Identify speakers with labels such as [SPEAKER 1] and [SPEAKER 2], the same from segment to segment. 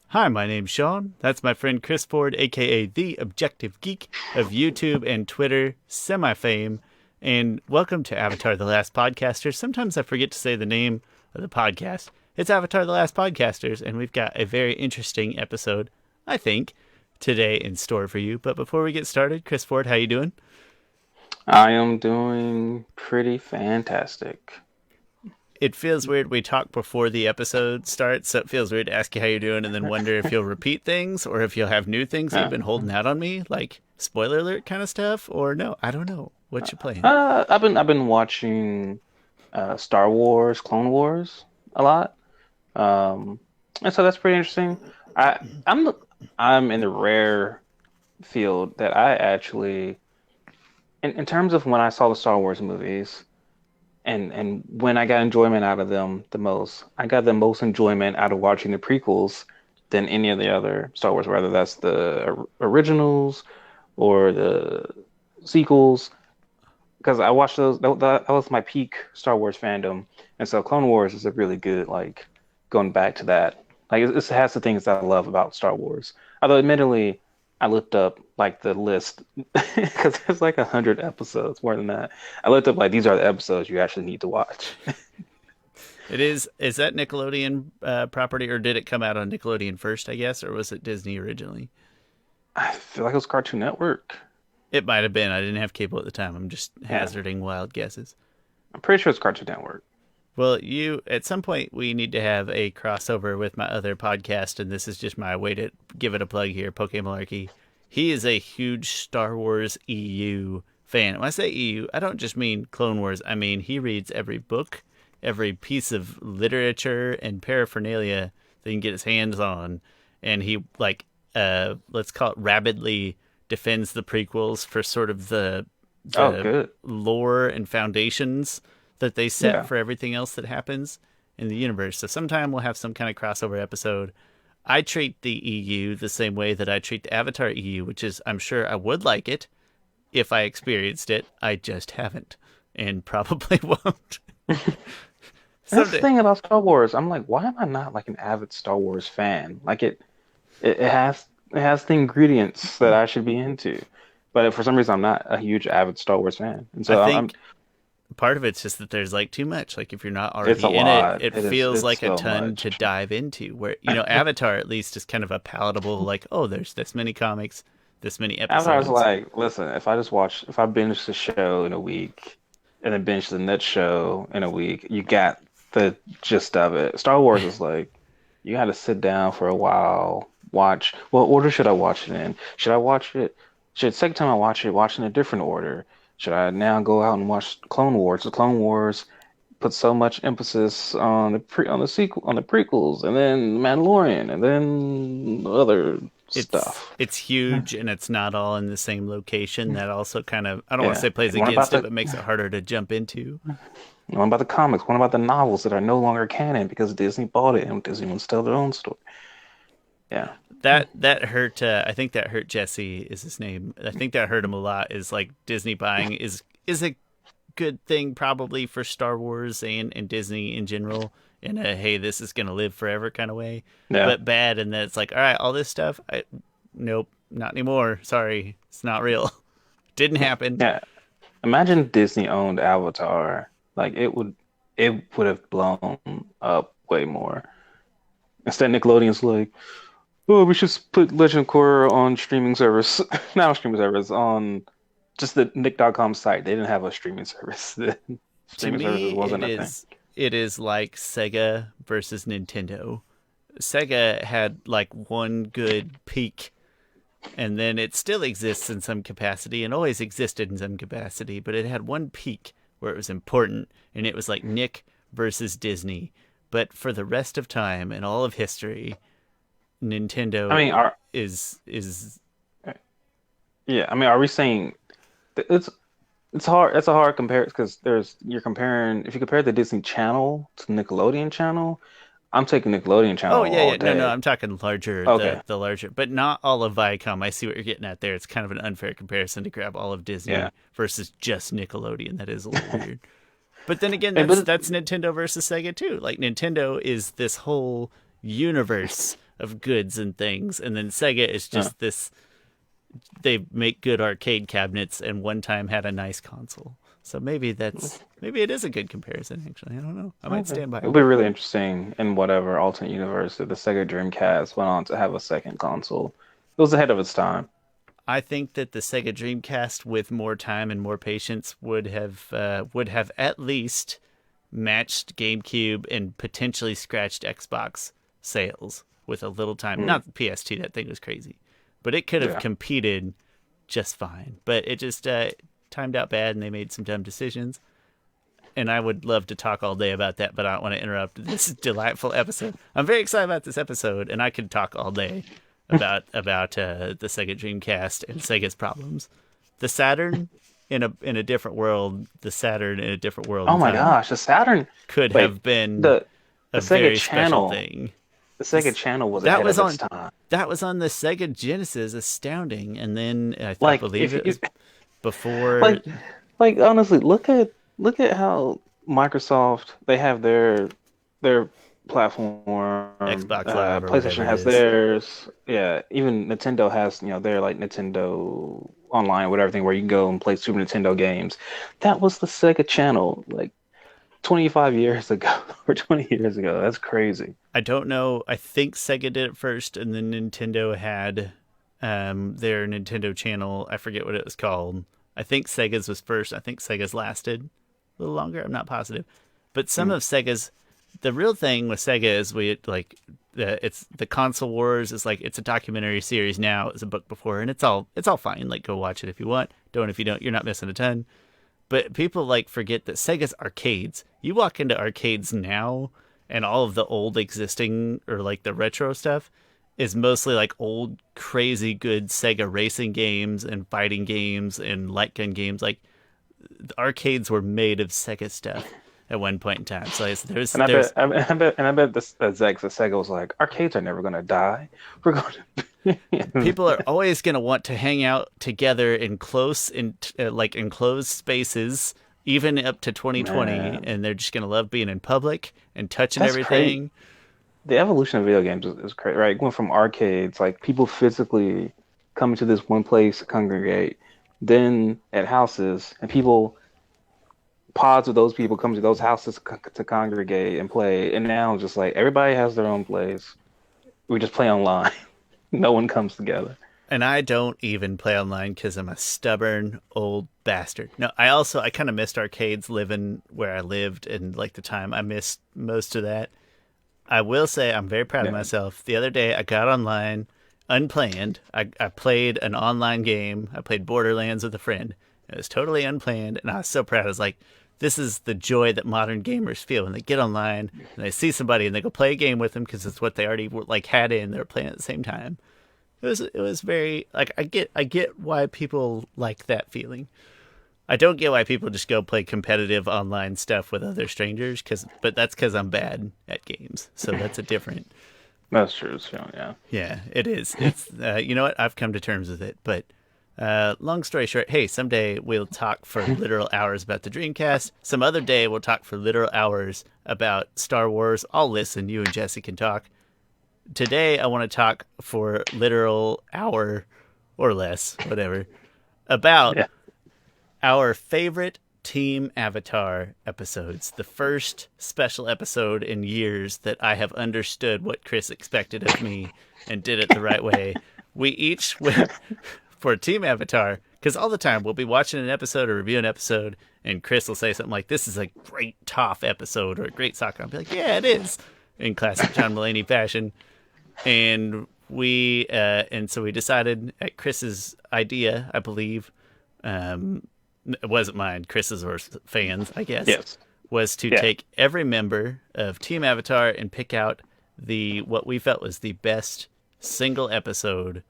[SPEAKER 1] Hi, my name's Shawn. That's my friend Chris Ford, aka The Objective Geek of YouTube and Twitter, semi-fame. And welcome to Avatar The Last Podcasters. Sometimes I forget to say the name of the podcast. It's Avatar The Last Podcasters, and we've got a very interesting episode, I think, today in store for you. But before we get started, Chris Ford, how you doing?
[SPEAKER 2] I am doing pretty fantastic.
[SPEAKER 1] It feels weird we talk before the episode starts, so it feels weird to ask you how you're doing and then wonder if you'll repeat things or if you'll have new things that you've
[SPEAKER 2] Uh,
[SPEAKER 1] been holding out on me, like spoiler alert kind of stuff, or no, I don't know. What you playing?
[SPEAKER 2] I've been watching Star Wars, Clone Wars a lot, um, and so that's pretty interesting. I I'm in the rare field that I actually, in terms of when I saw the Star Wars movies, and when I got enjoyment out of them the most, I got the most enjoyment out of watching the prequels than any of the other Star Wars, whether that's the originals or the sequels, because I watched those. That was my peak Star Wars fandom, and so Clone Wars is a really good like going back to that. Like it has the things that I love about Star Wars. Although admittedly, I looked up like the list because there's like 100 episodes, more than that. I looked up like these are the episodes you actually need to watch.
[SPEAKER 1] It is that Nickelodeon property, or did it come out on Nickelodeon first, I guess, or was it Disney originally?
[SPEAKER 2] I feel like it was Cartoon Network.
[SPEAKER 1] It might have been. I didn't have cable at the time. I'm just
[SPEAKER 2] Yeah,
[SPEAKER 1] hazarding wild guesses.
[SPEAKER 2] I'm pretty sure it's Cartoon Network.
[SPEAKER 1] Well, at some point, we need to have a crossover with my other podcast, and this is just my way to give it a plug here, Pokemalarkey. He is a huge Star Wars EU fan. When I say EU, I don't just mean Clone Wars. I mean, he reads every book, every piece of literature and paraphernalia that he can get his hands on, and he, like, let's call it rabidly defends the prequels for sort of the
[SPEAKER 2] Oh,
[SPEAKER 1] the
[SPEAKER 2] good.
[SPEAKER 1] lore and foundations that they set
[SPEAKER 2] Yeah.
[SPEAKER 1] for everything else that happens in the universe. So sometime we'll have some kind of crossover episode. I treat the EU the same way that I treat the Avatar EU, which is I'm sure I would like it if I experienced it. I just haven't and probably won't.
[SPEAKER 2] That's the
[SPEAKER 1] Someday.
[SPEAKER 2] thing about Star Wars. I'm like, why am I not like an avid Star Wars fan? Like it has the ingredients that I should be into, but for some reason I'm not a huge avid Star Wars fan, and
[SPEAKER 1] I
[SPEAKER 2] so I'm
[SPEAKER 1] think part of it's just that there's like too much. Like if you're not
[SPEAKER 2] it's a
[SPEAKER 1] already in it,
[SPEAKER 2] lot.
[SPEAKER 1] it
[SPEAKER 2] It is
[SPEAKER 1] feels
[SPEAKER 2] it's
[SPEAKER 1] like a
[SPEAKER 2] so
[SPEAKER 1] ton to
[SPEAKER 2] much.
[SPEAKER 1] dive into. Where Avatar at least is kind of a palatable. Like there's this many comics, this many
[SPEAKER 2] After I was
[SPEAKER 1] episodes.
[SPEAKER 2] like, listen, if I binge the show in a week and then binge the next show in a week, you got the gist of it. Star Wars is like, you got to sit down for a while, watch. What order should I watch it in? Should I watch it? Should second time I watch in a different order? Should I now go out and watch Clone Wars? The Clone Wars put so much emphasis on the sequel on the prequels, and then Mandalorian, and then other
[SPEAKER 1] It's
[SPEAKER 2] stuff.
[SPEAKER 1] it's huge and it's not all in the same location. That also kind of I don't want to
[SPEAKER 2] Yeah.
[SPEAKER 1] say plays
[SPEAKER 2] And what about
[SPEAKER 1] against it,
[SPEAKER 2] the
[SPEAKER 1] but makes it harder to jump into.
[SPEAKER 2] what about the comics? What about the novels that are no longer canon because Disney bought it and Disney wants to tell their own story? Yeah.
[SPEAKER 1] That hurt. I think that hurt Jesse is his name. I think that hurt him a lot. Is like Disney buying is a good thing probably for Star Wars and Disney in general in a hey this is gonna live forever kind of way,
[SPEAKER 2] Yeah.
[SPEAKER 1] but bad and then it's like all right all this stuff nope not anymore sorry it's not real didn't happen.
[SPEAKER 2] Yeah. Imagine Disney owned Avatar. Like it would have blown up way more. Instead, Nickelodeon's like, oh, we should put Legend of Korra on streaming service. Now streaming service on just the Nick.com site. They didn't have a streaming service. The
[SPEAKER 1] To
[SPEAKER 2] streaming
[SPEAKER 1] me
[SPEAKER 2] services wasn't a thing.
[SPEAKER 1] it is like Sega versus Nintendo. Sega had like one good peak and then it still exists in some capacity and always existed in some capacity, but it had one peak where it was important, and it was like Nick versus Disney. But for the rest of time and all of history,
[SPEAKER 2] I mean,
[SPEAKER 1] Nintendo
[SPEAKER 2] are
[SPEAKER 1] is
[SPEAKER 2] yeah, I mean, are we saying it's it's hard? It's a hard compare because there's you're comparing. If you compare the Disney Channel to Nickelodeon Channel, I'm taking Nickelodeon
[SPEAKER 1] oh
[SPEAKER 2] Channel
[SPEAKER 1] yeah
[SPEAKER 2] all
[SPEAKER 1] yeah no
[SPEAKER 2] day.
[SPEAKER 1] I'm talking larger
[SPEAKER 2] Okay,
[SPEAKER 1] the larger, but not all of Viacom. I see what you're getting at there. It's kind of an unfair comparison to grab all of
[SPEAKER 2] yeah,
[SPEAKER 1] Disney versus just Nickelodeon. That is a little weird. But then again,
[SPEAKER 2] and, but
[SPEAKER 1] that's Nintendo versus Sega too. Like Nintendo is this whole universe of goods and things, and then Sega is just this. They make good arcade cabinets, and one time had a nice console. So maybe it is a good comparison. Actually, I don't know. I might stand by
[SPEAKER 2] It'll
[SPEAKER 1] it.
[SPEAKER 2] be really interesting in whatever alternate universe that the Sega Dreamcast went on to have a second console. It was ahead of its time.
[SPEAKER 1] I think that the Sega Dreamcast, with more time and more patience, would have at least matched GameCube and potentially scratched Xbox sales with a little time. Not the PS2, that thing was crazy, but it could have competed just fine. But it just timed out bad, and they made some dumb decisions. And I would love to talk all day about that, but I don't want to interrupt this delightful episode. I'm very excited about this episode, and I could talk all day about the Sega Dreamcast and Sega's problems. The Saturn in a different world. The Saturn in a different world.
[SPEAKER 2] Oh my gosh, the Saturn
[SPEAKER 1] could have been
[SPEAKER 2] the
[SPEAKER 1] a
[SPEAKER 2] Sega
[SPEAKER 1] very
[SPEAKER 2] Channel
[SPEAKER 1] special thing.
[SPEAKER 2] The Sega Channel was ahead of its time.
[SPEAKER 1] That was on the Sega Genesis, astounding. And then I
[SPEAKER 2] Like,
[SPEAKER 1] believe it was before.
[SPEAKER 2] Like honestly, look at how Microsoft, they have their platform.
[SPEAKER 1] Xbox Live or
[SPEAKER 2] PlayStation
[SPEAKER 1] whatever
[SPEAKER 2] has
[SPEAKER 1] it is.
[SPEAKER 2] theirs. Yeah, even Nintendo has, their like Nintendo Online, whatever thing, where you can go and play Super Nintendo games. That was the Sega Channel, like 25 years ago or 20 years ago. That's crazy.
[SPEAKER 1] I don't know. I think Sega did it first, and then Nintendo had their Nintendo channel. I forget what it was called. I think Sega's was first. I think Sega's lasted a little longer. I'm not positive. But some of Sega's, the real thing with Sega is it's the console wars is like, it's a documentary series now. It was a book before, and it's all fine. Like, go watch it if you want. Don't if you don't. You're not missing a ton. But people forget that Sega's arcades. You walk into arcades now, and all of the old existing or like the retro stuff is mostly like old crazy good Sega racing games and fighting games and light gun games. Like, the arcades were made of Sega stuff at one point in time. So I bet
[SPEAKER 2] the Sega was like, arcades are never gonna die. We're going to.
[SPEAKER 1] People are always going to want to hang out together in enclosed spaces, even up to 2020, and they're just going to love being in public and touching everything.
[SPEAKER 2] Crazy. The evolution of video games is crazy, right? It went from arcades, like people physically coming to this one place to congregate, then at houses, and pods of those people come to those houses to congregate and play, and now just like everybody has their own place. We just play online. No one comes together.
[SPEAKER 1] And I don't even play online because I'm a stubborn old bastard. No, I kind of missed arcades living where I lived, and like the time I missed most of that. I will say I'm very proud of myself. The other day I got online unplanned. I played an online game. I played Borderlands with a friend. It was totally unplanned, and I was so proud. I was like, this is the joy that modern gamers feel when they get online and they see somebody and they go play a game with them because it's what they already had in. They're playing at the same time. It was very like, I get why people like that feeling. I don't get why people just go play competitive online stuff with other strangers, but that's because I'm bad at games. So that's a different.
[SPEAKER 2] That's true, Shawn, yeah.
[SPEAKER 1] Yeah, it is. It's you know what? I've come to terms with it. But long story short, hey, someday we'll talk for literal hours about the Dreamcast. Some other day we'll talk for literal hours about Star Wars. I'll listen. You and Jesse can talk. Today I want to talk for literal hour or less, whatever, about our favorite Team Avatar episodes. The first special episode in years that I have understood what Chris expected of me and did it the right way. We each went for Team Avatar, because all the time we'll be watching an episode or reviewing an episode, and Chris will say something like, this is a great Toph episode or a great Sokka. I'll be like, yeah, it is, in classic John Mulaney fashion. And so we decided, at Chris's idea, I believe, it wasn't mine, Chris's or fans, I guess, was to take every member of Team Avatar and pick out what we felt was the best single episode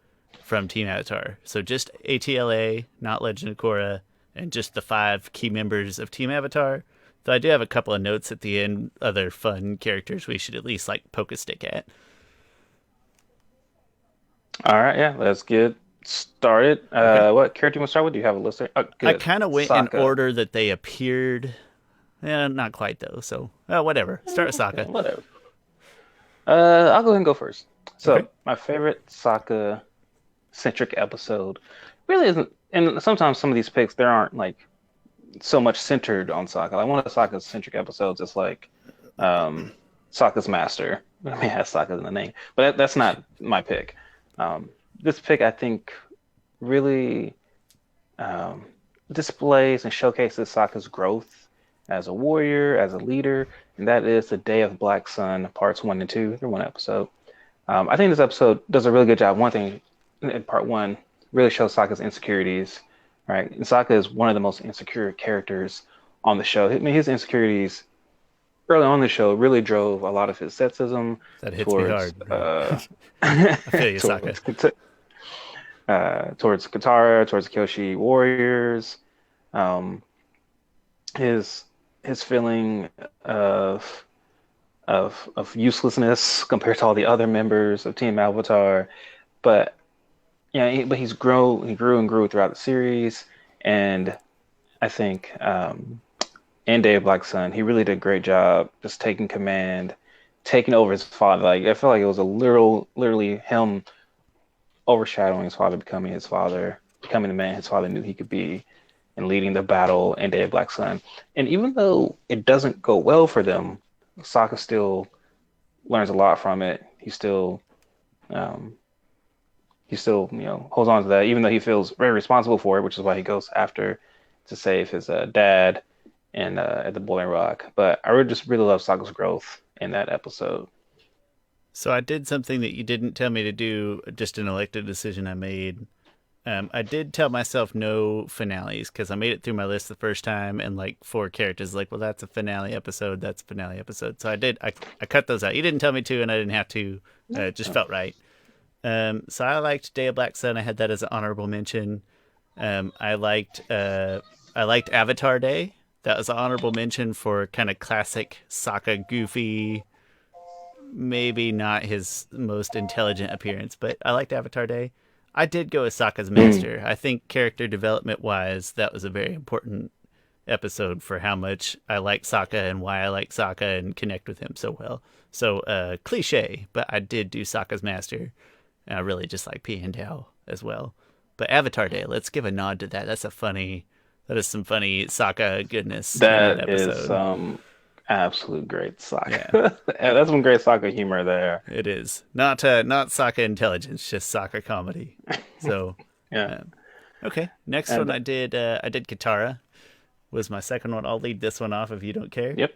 [SPEAKER 1] from Team Avatar. So just ATLA, not Legend of Korra, and just the 5 key members of Team Avatar. So I do have a couple of notes at the end, other fun characters we should at least poke a stick at.
[SPEAKER 2] All right, yeah, let's get started. Okay. What character do you want to start with? Do you have a list there? Oh,
[SPEAKER 1] I kind of went Sokka in order that they appeared. Not quite, though, so whatever. Start with Sokka.
[SPEAKER 2] Whatever. I'll go ahead and go first.
[SPEAKER 1] Okay.
[SPEAKER 2] So my favorite Sokka centric episode really isn't, and sometimes some of these picks there aren't like so much centered on Sokka. Like one of the Sokka's centric episodes is like um, Sokka's Master. I mean, it has Sokka in the name, but that's not my pick. This pick, I think, really um, displays and showcases Sokka's growth as a warrior, as a leader, and that is the Day of Black Sun, parts 1 and 2. They're one episode. I think this episode does a really good job. One thing in part one really shows Sokka's insecurities, right? And Sokka is one of the most insecure characters on the show. I mean, his insecurities early on in the show really drove a lot of his sexism
[SPEAKER 1] That hits me
[SPEAKER 2] towards
[SPEAKER 1] hard, bro. I feel you, Sokka.
[SPEAKER 2] towards Katara, towards the Kyoshi warriors, um, his feeling of uselessness compared to all the other members of Team Avatar. But yeah, but he grew and grew throughout the series, and I think in Day of Black Sun, he really did a great job just taking command, taking over his father. Like I feel like it was literally him overshadowing his father, becoming his father, becoming the man his father knew he could be, and leading the battle in Day of Black Sun. And even though it doesn't go well for them, Sokka still learns a lot from it. Um, he still, holds on to that, even though he feels very responsible for it, which is why he goes after to save his dad and at the Boiling Rock. But I really love Sokka's growth in that episode.
[SPEAKER 1] So I did something that you didn't tell me to do, just an elected decision I made. I did tell myself no finales because I made it through my list the first time and like four characters like, well, that's a finale episode. That's a finale episode. So I cut those out. You didn't tell me to, and I didn't have to. It just felt right. So I liked Day of Black Sun. I had that as an honorable mention. I liked Avatar Day. That was an honorable mention for kind of classic Sokka goofy, maybe not his most intelligent appearance, but I liked Avatar Day. I did go with Sokka's Master. I think character development wise, that was a very important episode for how much I like Sokka and why I like Sokka and connect with him so well. So cliche, but I did do Sokka's Master. And I really just like Piandao as well. But Avatar Day, let's give a nod to that. That is some funny Sokka goodness in that
[SPEAKER 2] That
[SPEAKER 1] episode.
[SPEAKER 2] is some absolute great Sokka.
[SPEAKER 1] Yeah.
[SPEAKER 2] That's some great Sokka humor there.
[SPEAKER 1] It is not Sokka intelligence, just Sokka comedy. So,
[SPEAKER 2] Yeah.
[SPEAKER 1] okay. Next
[SPEAKER 2] And
[SPEAKER 1] one I did Katara was my second one. I'll lead this one off if you don't care.
[SPEAKER 2] yep.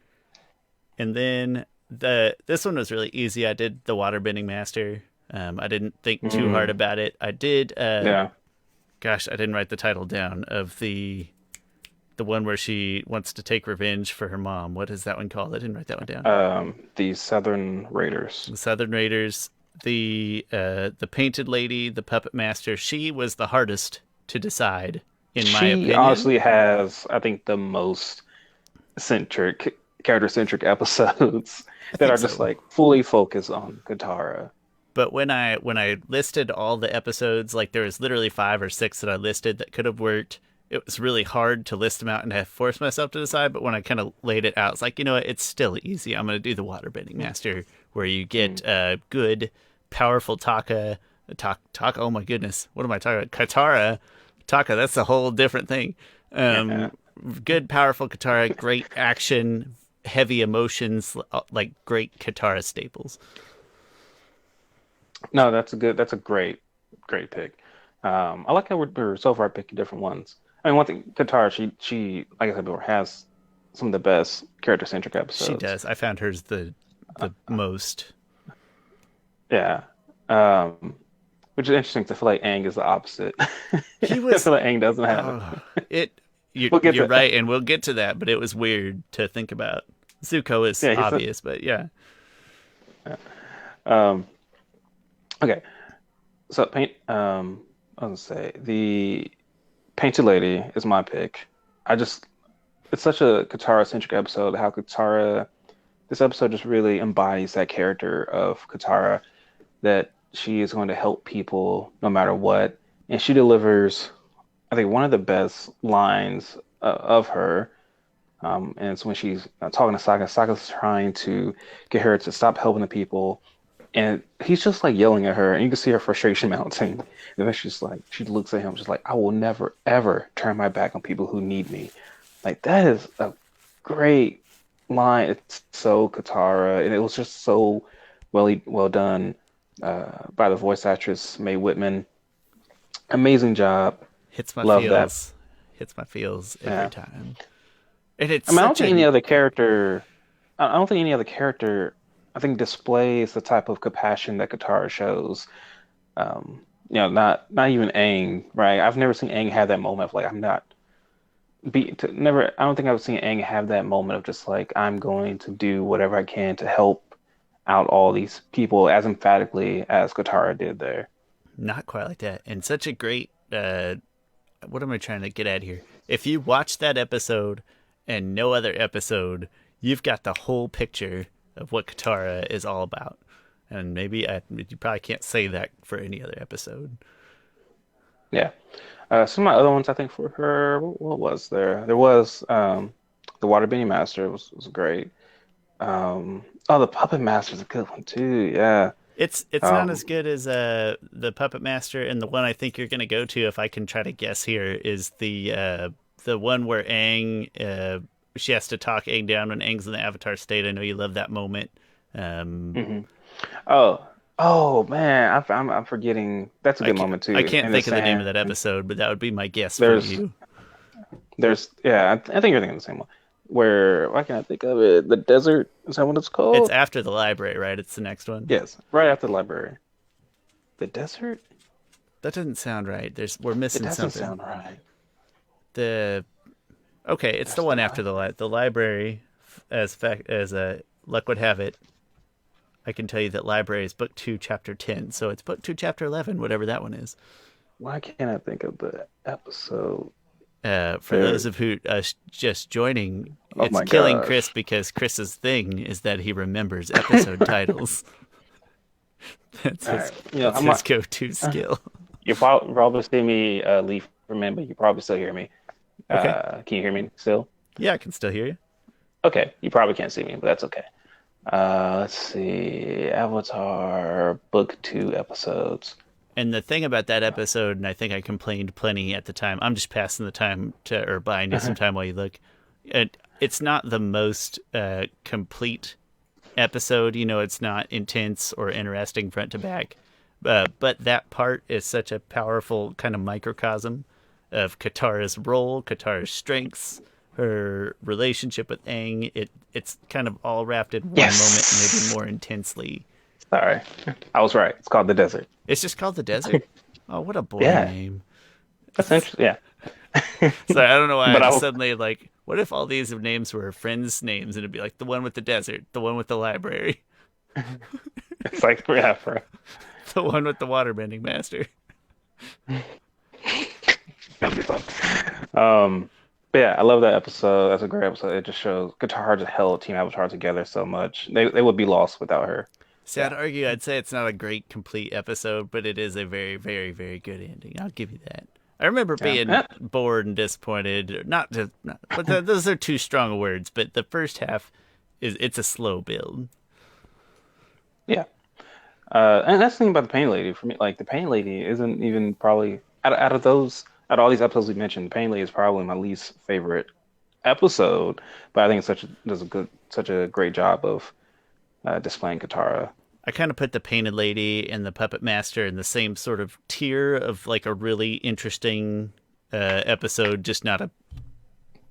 [SPEAKER 1] And then this one was really easy. I did the Waterbending Master. I didn't think too hard about it. I did.
[SPEAKER 2] Yeah.
[SPEAKER 1] Gosh, I didn't write the title down of the one where she wants to take revenge for her mom. What is that one called? I didn't write that one down.
[SPEAKER 2] The Southern Raiders.
[SPEAKER 1] The Southern Raiders, the Painted Lady, the Puppet Master. She was the hardest to decide, in my
[SPEAKER 2] She
[SPEAKER 1] opinion.
[SPEAKER 2] honestly has, I think, the most character centric episodes that are just
[SPEAKER 1] so.
[SPEAKER 2] like fully focused on Katara.
[SPEAKER 1] But when I listed all the episodes, like there was literally 5 or 6 that I listed that could have worked. It was really hard to list them out and have forced myself to decide. But when I kind of laid it out, it's like, you know what? It's still easy. I'm going to do the Waterbending Master, where you get good, powerful Taka. Oh my goodness. What am I talking about? Katara. Taka, that's a whole different thing. Good, powerful Katara, great action, heavy emotions, like great Katara staples.
[SPEAKER 2] No, that's a great pick. I like how we're so far picking different ones. I mean, one thing, Katara, she like I said before, has some of the best character centric episodes.
[SPEAKER 1] She does. I found hers the most.
[SPEAKER 2] Yeah. Which is interesting because I feel like Aang is the opposite.
[SPEAKER 1] He was.
[SPEAKER 2] I feel like Aang doesn't have it.
[SPEAKER 1] You're right, and we'll get to that. But it was weird to think about. Zuko is obvious, but yeah.
[SPEAKER 2] Okay. So I was gonna say the Painted Lady is my pick. It's such a Katara centric episode. How this episode just really embodies that character of Katara, that she is going to help people no matter what, and she delivers, I think, one of the best lines of her. And it's when she's talking to Sokka's trying to get her to stop helping the people, and he's just like yelling at her, and you can see her frustration mounting. And then she's like, she looks at him, she's like, I will never ever turn my back on people who need me. Like that is a great line. It's so Katara, and it was just so well done by the voice actress Mae Whitman. Amazing job.
[SPEAKER 1] Hits my
[SPEAKER 2] Love that.
[SPEAKER 1] feels. Hits my feels every
[SPEAKER 2] Yeah.
[SPEAKER 1] time. And it's
[SPEAKER 2] I mean, I don't
[SPEAKER 1] such
[SPEAKER 2] think
[SPEAKER 1] a
[SPEAKER 2] any other character. I don't think any other character. I think displays the type of compassion that Katara shows. Not even Aang, right? I've never seen Aang have that moment of like I'm not never. I don't think I've seen Aang have that moment of just like I'm going to do whatever I can to help out all these people as emphatically as Katara did there.
[SPEAKER 1] not quite like that. And such a great what am I trying to get at here? If you watch that episode and no other episode, you've got the whole picture of what Katara is all about. And maybe you probably can't say that for any other episode.
[SPEAKER 2] Yeah. Some of my other ones, I think, for her, what was there? There was the Waterbending Master was great. The Puppet Master is a good one too. Yeah.
[SPEAKER 1] It's not as
[SPEAKER 2] Um,
[SPEAKER 1] good as the Puppet Master, and the one I think you're gonna go to, if I can try to guess here, is the one where Aang she has to talk Aang down when Aang's in the Avatar state. I know you love that moment. Um,
[SPEAKER 2] mhm. Oh, oh man, I'm forgetting. That's a
[SPEAKER 1] I
[SPEAKER 2] good
[SPEAKER 1] can't
[SPEAKER 2] moment
[SPEAKER 1] I
[SPEAKER 2] too.
[SPEAKER 1] can't
[SPEAKER 2] In the
[SPEAKER 1] think of the name of
[SPEAKER 2] sand.
[SPEAKER 1] that episode, but that would be my guess for
[SPEAKER 2] There's,
[SPEAKER 1] you.
[SPEAKER 2] yeah. I think you're thinking of the same one. Where why can't I think of it? The desert is that what it's
[SPEAKER 1] It's
[SPEAKER 2] called?
[SPEAKER 1] after the library, right? It's the next one.
[SPEAKER 2] Yes, right after the library. The desert?
[SPEAKER 1] That doesn't sound right. We're
[SPEAKER 2] It
[SPEAKER 1] missing
[SPEAKER 2] doesn't
[SPEAKER 1] something.
[SPEAKER 2] sound right.
[SPEAKER 1] The Okay, it's the
[SPEAKER 2] After
[SPEAKER 1] one
[SPEAKER 2] the
[SPEAKER 1] after the library. As luck would have it, I can tell you that library is book 2, chapter 10. So it's book 2, chapter 11, whatever that one is.
[SPEAKER 2] Why can't I think of the episode?
[SPEAKER 1] For those
[SPEAKER 2] There.
[SPEAKER 1] of who just joining,
[SPEAKER 2] Oh
[SPEAKER 1] it's
[SPEAKER 2] my
[SPEAKER 1] killing Chris
[SPEAKER 2] gosh.
[SPEAKER 1] because Chris's thing is that he remembers episode titles. That's
[SPEAKER 2] All
[SPEAKER 1] his
[SPEAKER 2] right.
[SPEAKER 1] that's
[SPEAKER 2] I'm
[SPEAKER 1] his
[SPEAKER 2] not.
[SPEAKER 1] go-to skill.
[SPEAKER 2] You probably see me leave for a minute, but you probably still hear me.
[SPEAKER 1] Okay.
[SPEAKER 2] Can you hear me still?
[SPEAKER 1] Yeah, I can still hear you.
[SPEAKER 2] Okay. You probably can't see me, but that's okay. Let's see. Avatar book two episodes.
[SPEAKER 1] And the thing about that episode, and I think I complained plenty at the time, I'm just passing the time to, or buying you some time while you look. It's not the most complete episode. It's not intense or interesting front to back. But that part is such a powerful kind of microcosm of Katara's role, Katara's strengths, her relationship with Aang. It's kind of all wrapped in one moment, maybe
[SPEAKER 2] Yes.
[SPEAKER 1] more intensely.
[SPEAKER 2] Sorry. I was right. It's called the desert.
[SPEAKER 1] It's just called the desert. Oh, what a boring
[SPEAKER 2] Yeah.
[SPEAKER 1] name!
[SPEAKER 2] That's interesting. Yeah.
[SPEAKER 1] So I don't know why I
[SPEAKER 2] But I
[SPEAKER 1] just
[SPEAKER 2] was,
[SPEAKER 1] suddenly like. What if all these names were friends' names, and it'd be like the one with the desert, the one with the library,
[SPEAKER 2] it's like, yeah,
[SPEAKER 1] the one with the waterbending master.
[SPEAKER 2] Um, but yeah, I love that episode. That's a great episode. It just shows Qatar just held Team Avatar together so much. They would be lost without her.
[SPEAKER 1] See, I'd
[SPEAKER 2] Yeah.
[SPEAKER 1] argue I'd say it's not a great complete episode, but it is a very, very, very good ending. I'll give you that. I remember
[SPEAKER 2] Yeah.
[SPEAKER 1] being bored and disappointed. But those are too strong words. But the first half it's a slow build.
[SPEAKER 2] Yeah. And that's the thing about the Pain Lady for me. Like the Pain Lady isn't even probably out of all these episodes we mentioned, the Pain Lady is probably my least favorite episode. But I think such a great job of displaying Katara.
[SPEAKER 1] I kind of put the Painted Lady and the Puppet Master in the same sort of tier of like a really interesting episode, just not a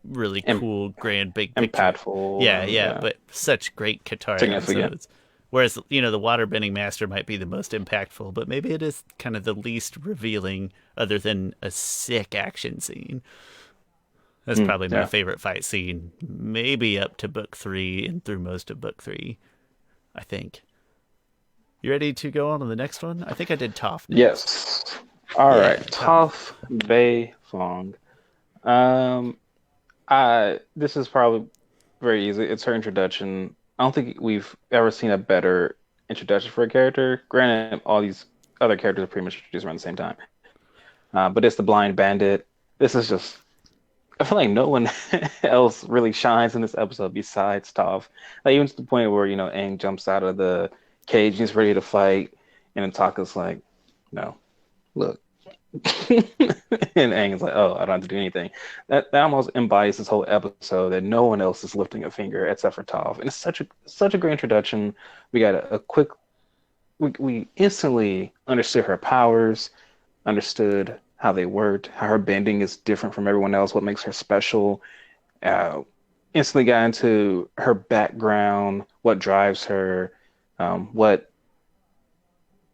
[SPEAKER 1] really
[SPEAKER 2] Im
[SPEAKER 1] cool, grand, big picture.
[SPEAKER 2] Impactful.
[SPEAKER 1] Yeah, yeah, but such great Katara
[SPEAKER 2] Significant.
[SPEAKER 1] episodes. Whereas, the Waterbending Master might be the most impactful, but maybe it is kind of the least revealing other than a sick action scene. That's probably my
[SPEAKER 2] Yeah.
[SPEAKER 1] favorite fight scene, maybe up to book 3 and through most of book 3, I think. You ready to go on to the next one? I think I did Toph next.
[SPEAKER 2] Yes. All
[SPEAKER 1] Yeah,
[SPEAKER 2] right.
[SPEAKER 1] Toph.
[SPEAKER 2] Toph Bei Fong. Um, I this is probably very easy. It's her introduction. I don't think we've ever seen a better introduction for a character. Granted, all these other characters are pretty much introduced around the same time. But it's the Blind Bandit. This is just. I feel like no one else really shines in this episode besides Toph. Like even to the point where Aang jumps out of the cage and he's ready to fight. And then Sokka's like, no, look. And Aang is like, oh, I don't have to do anything. That almost embodies this whole episode that no one else is lifting a finger except for Toph. And it's such a great introduction. We got a quick we instantly understood her powers, understood how they worked, how her bending is different from everyone else, what makes her special. Uh, Instantly got into her background, what drives her, what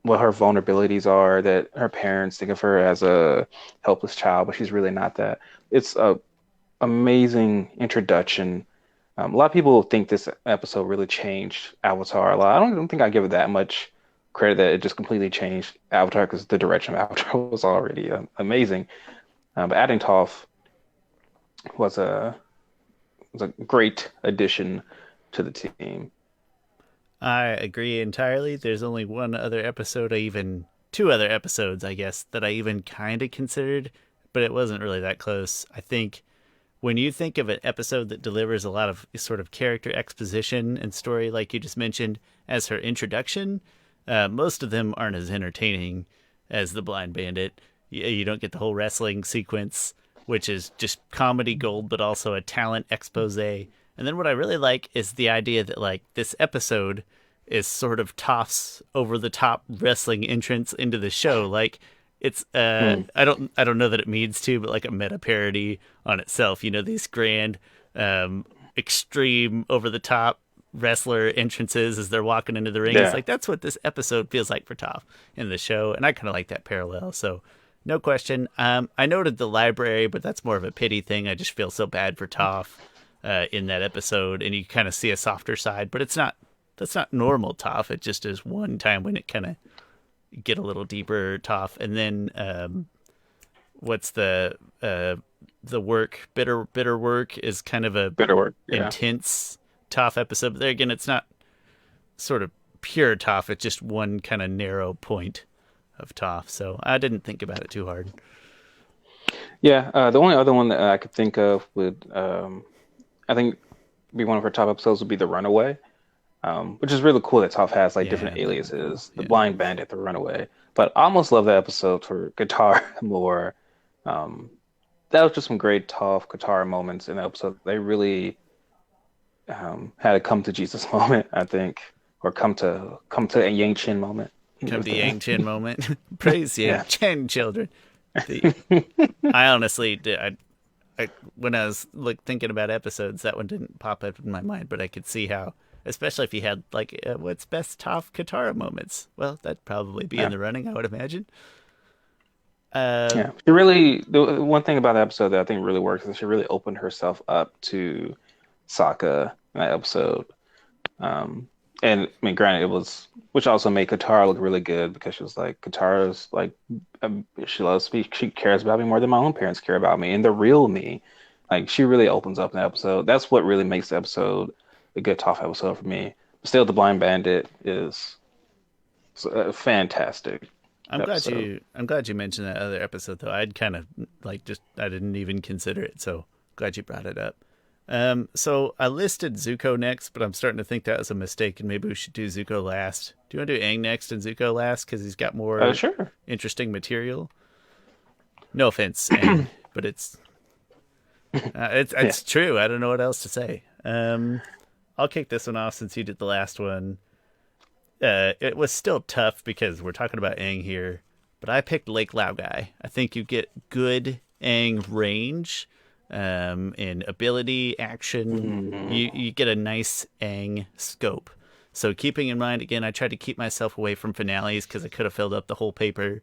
[SPEAKER 2] her vulnerabilities are, that her parents think of her as a helpless child, but she's really not that. It's a amazing introduction. A lot of people think this episode really changed Avatar a lot. I don't think I give it that much credit that it just completely changed Avatar because the direction of Avatar was already amazing. But adding Toph was a great addition to the team.
[SPEAKER 1] I agree entirely. There's only two other episodes, I guess, that I even kind of considered, but it wasn't really that close. I think when you think of an episode that delivers a lot of sort of character exposition and story, like you just mentioned, as her introduction, most of them aren't as entertaining as The Blind Bandit. You don't get the whole wrestling sequence, which is just comedy gold, but also a talent expose. And then what I really like is the idea that like this episode is sort of Toph's over the top wrestling entrance into the show. Like it's I don't know that it means to, but like a meta parody on itself. You know, these grand extreme over the top wrestler entrances as they're walking into the ring.
[SPEAKER 2] Yeah.
[SPEAKER 1] It's like that's what this episode feels like for Toph in the show, and I kind of like that parallel. So no question. I noted the library, but that's more of a pity thing. I just feel so bad for Toph in that episode, and you kind of see a softer side, but that's not normal Toph. It just is one time when it kind of get a little deeper Toph, and then what's the work bitter work is kind of a
[SPEAKER 2] Better work. Yeah.
[SPEAKER 1] intense Toph episode. But there again, it's not sort of pure Toph. It's just one kind of narrow point of Toph. So I didn't think about it too hard.
[SPEAKER 2] Yeah. The only other one that I could think of would, I think, be one of her top episodes would be The Runaway, which is really cool that Toph has like different aliases. The Blind Bandit, The Runaway. But I almost love that episode for Katara more. That was just some great Toph Katara moments in the episode. They really had a come to Jesus moment, I think, or come to a Yang Chen moment.
[SPEAKER 1] Come to Yang Chen moment. Praise Yang
[SPEAKER 2] Yeah.
[SPEAKER 1] Chen, children. I honestly did. I when I was thinking about episodes, that one didn't pop up in my mind, but I could see how, especially if you had like what's best Toph Katara moments. Well, that'd probably be in the running, I would imagine.
[SPEAKER 2] Yeah, she really. The one thing about the episode that I think really works is she really opened herself up to Sokka in that episode. And I mean, granted, it was, which also made Katara look really good because she was like, Katara's like, she loves me, she cares about me more than my own parents care about me, and the real me. Like, she really opens up in the episode. That's what really makes the episode a good Toph episode for me. Still, The Blind Bandit is fantastic.
[SPEAKER 1] I'm glad you mentioned that other episode though. I'd kind of I didn't even consider it, so glad you brought it up. So I listed Zuko next, but I'm starting to think that was a mistake, and maybe we should do Zuko last. Do you want to do Aang next and Zuko last because he's got more
[SPEAKER 2] Sure.
[SPEAKER 1] interesting material? No offense, Aang, but it's true. I don't know what else to say. I'll kick this one off since you did the last one. It was still tough because we're talking about Aang here, but I picked Lake Laogai. I think you get good Aang range. In ability, action, you get a nice Aang scope. So keeping in mind, again, I tried to keep myself away from finales because I could have filled up the whole paper.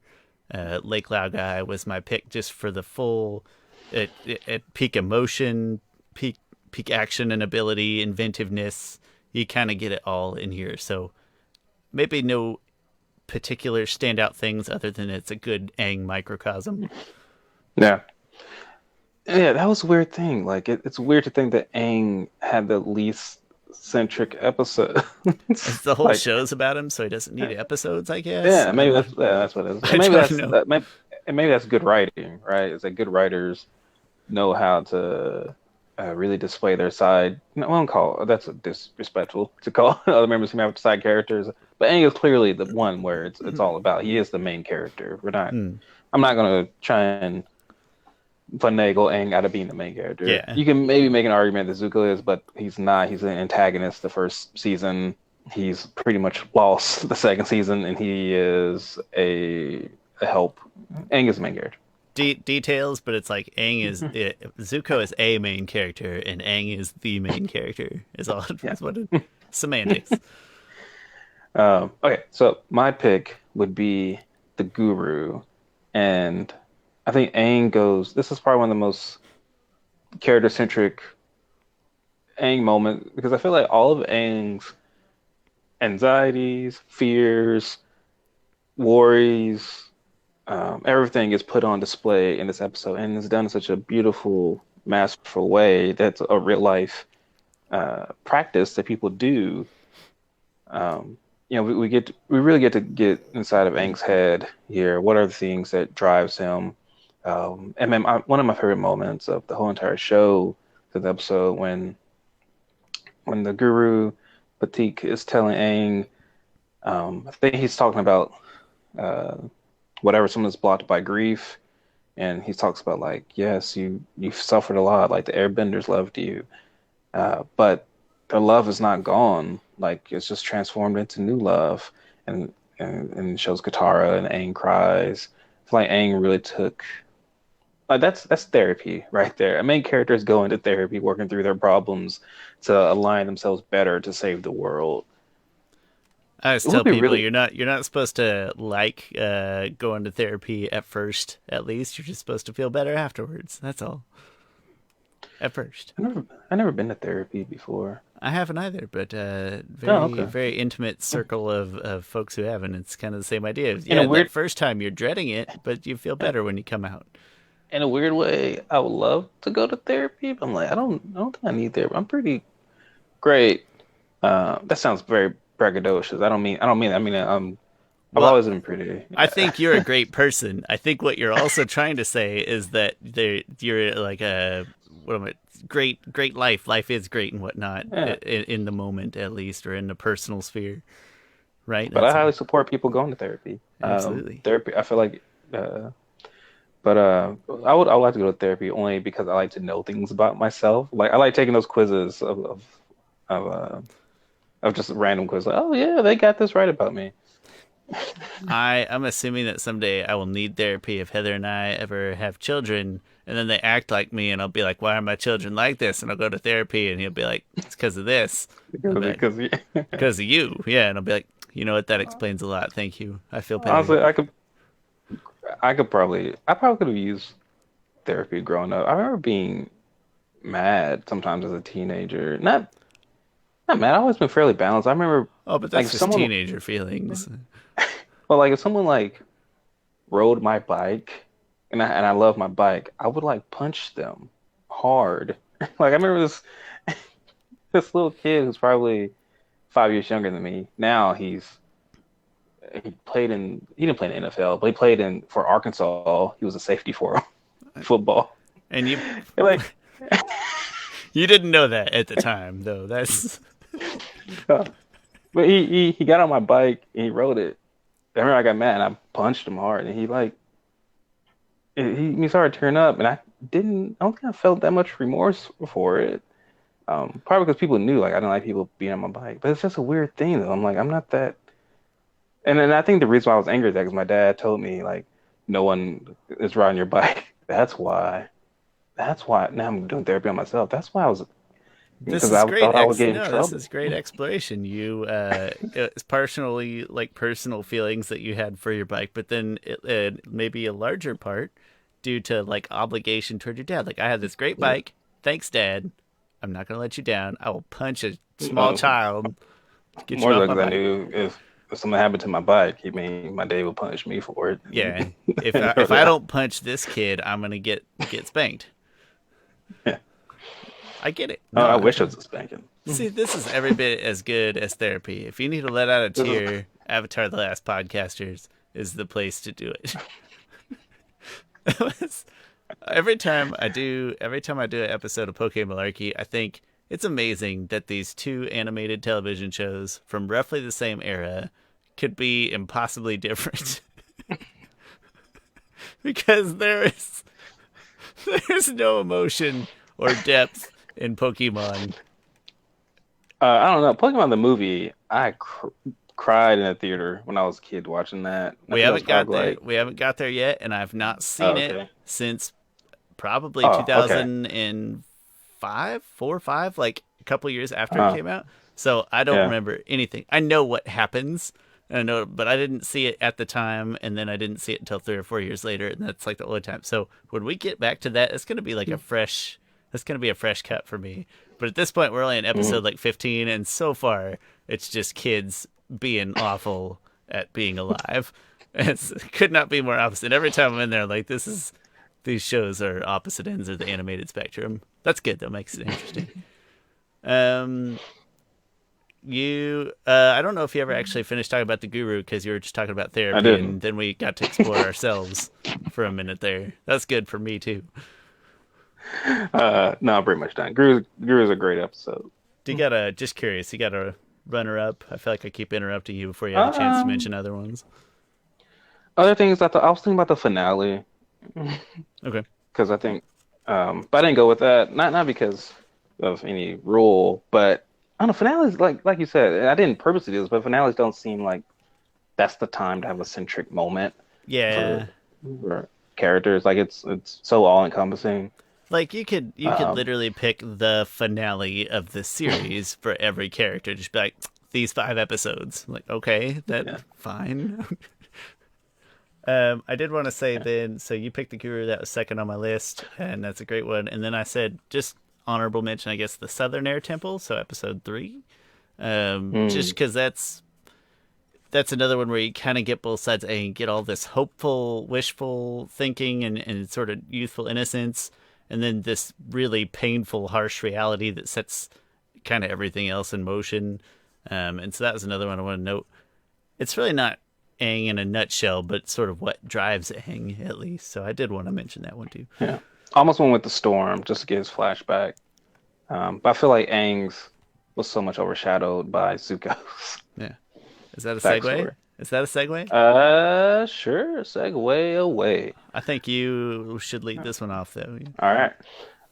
[SPEAKER 1] Lake Laogai was my pick just for the full at peak emotion, peak action and ability, inventiveness. You kind of get it all in here. So maybe no particular standout things other than it's a good Aang microcosm.
[SPEAKER 2] Yeah. Yeah, that was a weird thing. Like, it's weird to think that Aang had the least centric episode.
[SPEAKER 1] It's the whole
[SPEAKER 2] Like,
[SPEAKER 1] show's about him, so he doesn't need episodes, I guess.
[SPEAKER 2] yeah, maybe that's what it is.
[SPEAKER 1] I
[SPEAKER 2] And maybe
[SPEAKER 1] don't know.
[SPEAKER 2] maybe that's good writing, right? It's like good writers know how to really display their side. No, I won't call that's disrespectful to call other members who have side characters But Aang is clearly the one where it's all about. He is the main character. We're not.
[SPEAKER 1] Hmm.
[SPEAKER 2] I'm not gonna try and finagle Aang out of being the main character.
[SPEAKER 1] Yeah.
[SPEAKER 2] You can maybe make an argument that Zuko is, but he's not. He's an antagonist the first season. He's pretty much lost the second season, and he is a help. Aang is the main character.
[SPEAKER 1] Details, but it's like Zuko is a main character and Aang is the main character. Is all.
[SPEAKER 2] Yeah.
[SPEAKER 1] Is what it, semantics.
[SPEAKER 2] Okay, so my pick would be the Guru, and I think Aang goes. This is probably one of the most character-centric Aang moments because I feel like all of Aang's anxieties, fears, worries, everything is put on display in this episode, and it's done in such a beautiful, masterful way. That's a real life practice that people do. We really get to get inside of Aang's head here. What are the things that drives him? And then one of my favorite moments of the whole entire show, the episode when the Guru Patik is telling Aang, I think he's talking about whatever someone's blocked by grief, and he talks about like, yes, you've suffered a lot, like the Airbenders loved you, but their love is not gone. Like it's just transformed into new love, and shows Katara and Aang cries. It's like Aang really took. That's therapy right there. A main character is going to therapy, working through their problems to align themselves better to save the world.
[SPEAKER 1] I always
[SPEAKER 2] It
[SPEAKER 1] tell
[SPEAKER 2] would be
[SPEAKER 1] people
[SPEAKER 2] really
[SPEAKER 1] you're not supposed to like going to therapy at first. At least you're just supposed to feel better afterwards. That's all. At first,
[SPEAKER 2] I never been to therapy before.
[SPEAKER 1] I haven't either, but
[SPEAKER 2] Oh,
[SPEAKER 1] very
[SPEAKER 2] okay.
[SPEAKER 1] very intimate circle of folks who have, and it's kind of the same idea.
[SPEAKER 2] In a
[SPEAKER 1] Yeah, that
[SPEAKER 2] weird
[SPEAKER 1] first time you're dreading it, but you feel better when you come out.
[SPEAKER 2] in a weird way, I would love to go to therapy, but I'm like, I don't think I need therapy. I'm pretty great. That sounds very braggadocious. I don't mean that. I mean, I've
[SPEAKER 1] Well,
[SPEAKER 2] always been pretty.
[SPEAKER 1] I think you're a great person. I think what you're also trying to say is that you're like a what am I? Great life. Life is great and whatnot
[SPEAKER 2] Yeah.
[SPEAKER 1] in the moment, at least, or in the personal sphere, right?
[SPEAKER 2] But I highly support people going to therapy.
[SPEAKER 1] Absolutely.
[SPEAKER 2] Therapy, I feel like, but I would like to go to therapy only because I like to know things about myself. Like I like taking those quizzes of, uh, of just random quizzes. Like, oh yeah, they got this right about me.
[SPEAKER 1] I'm assuming that someday I will need therapy if Heather and I ever have children, and then they act like me, and I'll be like, "Why are my children like this?" And I'll go to therapy, and he'll be like, "It's because of this." I'll be like,
[SPEAKER 2] Because
[SPEAKER 1] because of you, yeah. And I'll be like, you know what? That explains a lot. Thank you. I feel better.
[SPEAKER 2] honestly, I probably could have used therapy growing up. I remember being mad sometimes as a teenager. Not mad. I've always been fairly balanced. I remember
[SPEAKER 1] Oh, but
[SPEAKER 2] like
[SPEAKER 1] that's
[SPEAKER 2] if
[SPEAKER 1] just
[SPEAKER 2] someone,
[SPEAKER 1] teenager feelings.
[SPEAKER 2] well, like if someone like rode my bike and I love my bike, I would like punch them hard. Like I remember this little kid who's probably 5 years younger than me. Now he didn't play in the NFL, but he played in for Arkansas. He was a safety for football.
[SPEAKER 1] And
[SPEAKER 2] And, like
[SPEAKER 1] you didn't know that at the time, though. That's
[SPEAKER 2] but he got on my bike and he rode it. I remember I got mad and I punched him hard and he started tearing up and I don't think I felt that much remorse for it. Probably because people knew like I didn't like people being on my bike. But it's just a weird thing though. I'm like I'm not that. And then I think the reason why I was angry is that because my dad told me like no one is riding your bike. That's why. That's why now I'm doing therapy on myself. That's why I was
[SPEAKER 1] this
[SPEAKER 2] because
[SPEAKER 1] is
[SPEAKER 2] I
[SPEAKER 1] great.
[SPEAKER 2] thought I would get in
[SPEAKER 1] This
[SPEAKER 2] trouble.
[SPEAKER 1] is great exploration. You it's partially like personal feelings that you had for your bike, but then maybe a larger part due to like obligation toward your dad. Like I had this great
[SPEAKER 2] Yeah.
[SPEAKER 1] bike. Thanks, Dad. I'm not gonna let you down. I will punch a small
[SPEAKER 2] No,
[SPEAKER 1] child. Get you
[SPEAKER 2] more
[SPEAKER 1] off
[SPEAKER 2] so
[SPEAKER 1] my
[SPEAKER 2] because I
[SPEAKER 1] bike.
[SPEAKER 2] knew if something happened to my bike, he mean my dad would punish me for it.
[SPEAKER 1] Yeah.
[SPEAKER 2] And
[SPEAKER 1] If I don't punch this kid, I'm gonna get spanked.
[SPEAKER 2] yeah.
[SPEAKER 1] I get it.
[SPEAKER 2] Oh, I
[SPEAKER 1] No,
[SPEAKER 2] wish it was a spanking.
[SPEAKER 1] see, this is every bit as good as therapy. If you need to let out a
[SPEAKER 2] This is
[SPEAKER 1] tear, Avatar: The Last Podcasters is the place to do it. Every time I do an episode of Poke Malarkey, I think it's amazing that these two animated television shows from roughly the same era could be impossibly different. Because there's no emotion or depth in Pokemon.
[SPEAKER 2] I don't know. Pokemon the movie, I cried in the theater when I was a kid watching that. I
[SPEAKER 1] We
[SPEAKER 2] think I was
[SPEAKER 1] haven't got
[SPEAKER 2] probably
[SPEAKER 1] there.
[SPEAKER 2] like,
[SPEAKER 1] We haven't got there yet, and I've not
[SPEAKER 2] oh,
[SPEAKER 1] seen it
[SPEAKER 2] okay.
[SPEAKER 1] since probably
[SPEAKER 2] Oh, okay.
[SPEAKER 1] 2005, 4 or 5, like a couple years after it
[SPEAKER 2] Uh,
[SPEAKER 1] came out. So I don't
[SPEAKER 2] yeah.
[SPEAKER 1] remember anything. I know what happens, and I know, but I didn't see it at the time, and then I didn't see it until 3 or 4 years later, and that's like the only time. So when we get back to that, it's gonna be like a fresh. It's gonna be a fresh cut for me. But at this point, we're only in
[SPEAKER 2] Mhm.
[SPEAKER 1] episode like 15, and so far, it's just kids being awful at being alive. It could not be more opposite. Every time I'm in there, like these shows are opposite ends of the animated spectrum. That's good though, makes it interesting. Um, I don't know if you ever actually finished talking about the guru because you were just talking about
[SPEAKER 2] I
[SPEAKER 1] therapy,
[SPEAKER 2] didn't.
[SPEAKER 1] and then we got to explore ourselves for a minute there. That's good for me too.
[SPEAKER 2] No, I'm pretty much done. Guru is a great episode.
[SPEAKER 1] Do you got a just curious? You got a runner up? I feel like I keep interrupting you before you have a chance to
[SPEAKER 2] Um,
[SPEAKER 1] mention other ones.
[SPEAKER 2] Other things I was thinking about the finale
[SPEAKER 1] Okay.
[SPEAKER 2] because I think, but I didn't go with that. Not because of any rule, but I don't know. Finales, like you said, I didn't purposely do this, but finales don't seem like that's the time to have a centric moment for,
[SPEAKER 1] Yeah.
[SPEAKER 2] for characters. Like it's so all encompassing.
[SPEAKER 1] Like you could
[SPEAKER 2] Um,
[SPEAKER 1] literally pick the finale of the series for every character. Just be like these 5 episodes. Like okay, that
[SPEAKER 2] yeah,
[SPEAKER 1] fine. I did want to say
[SPEAKER 2] yeah.
[SPEAKER 1] then. So you picked the Guru that was second on my list, and that's a great one. And then I said just honorable mention, I guess, the Southern Air Temple. So episode 3. Just
[SPEAKER 2] Mm,
[SPEAKER 1] because that's another one where you kind of get both sides and get all this hopeful, wishful thinking and sort of youthful innocence, and then this really painful, harsh reality that sets kind of everything else in motion. And so that was another one I want to note. It's really not Aang in a nutshell, but sort of what drives Aang, at least. So I did want to mention that one too.
[SPEAKER 2] yeah. Almost went with the storm just to get his flashback. But I feel like Aang's was so much overshadowed by Zuko's
[SPEAKER 1] Yeah. Is that a segue?
[SPEAKER 2] backstory.
[SPEAKER 1] Is that a segue?
[SPEAKER 2] Sure. Segue away.
[SPEAKER 1] I think you should lead this one off, though.
[SPEAKER 2] All right.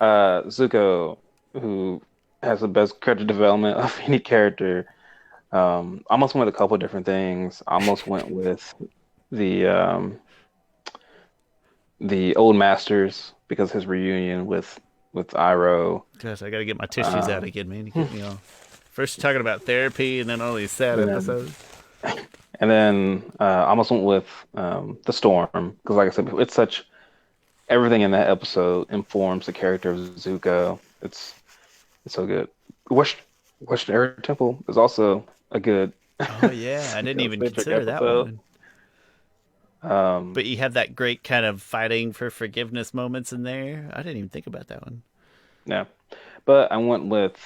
[SPEAKER 2] Zuko, who has the best character development of any character, almost went with a couple different things. Almost went with the um, the old masters because his reunion with Iroh.
[SPEAKER 1] Gosh, I got to get my tissues out
[SPEAKER 2] Um,
[SPEAKER 1] again, man. You get me all. First, you're talking about therapy, and then all these sad
[SPEAKER 2] and then
[SPEAKER 1] episodes.
[SPEAKER 2] almost went with the storm because, like I said, it's such everything in that episode informs the character of Zuko. It's so good. West Western Air Temple is also a good
[SPEAKER 1] Oh yeah, I didn't even
[SPEAKER 2] centric
[SPEAKER 1] consider that
[SPEAKER 2] episode.
[SPEAKER 1] one.
[SPEAKER 2] Um,
[SPEAKER 1] But you have that great kind of fighting for forgiveness moments in there. I didn't even think about that one.
[SPEAKER 2] yeah, but I went with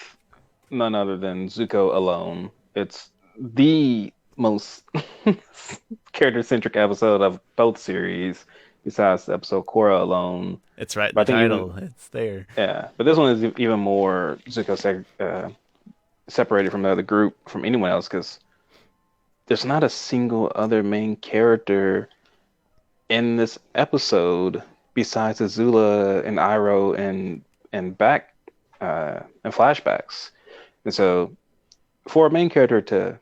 [SPEAKER 2] none other than Zuko alone. It's the most character centric episode of both series, besides the episode Korra alone.
[SPEAKER 1] It's right in
[SPEAKER 2] But
[SPEAKER 1] the
[SPEAKER 2] I think even
[SPEAKER 1] title. It's there.
[SPEAKER 2] yeah, but this one is even more Zuko separated from the other group from anyone else because there's not a single other main character in this episode besides Azula and Iroh and back and flashbacks. And so for a main character to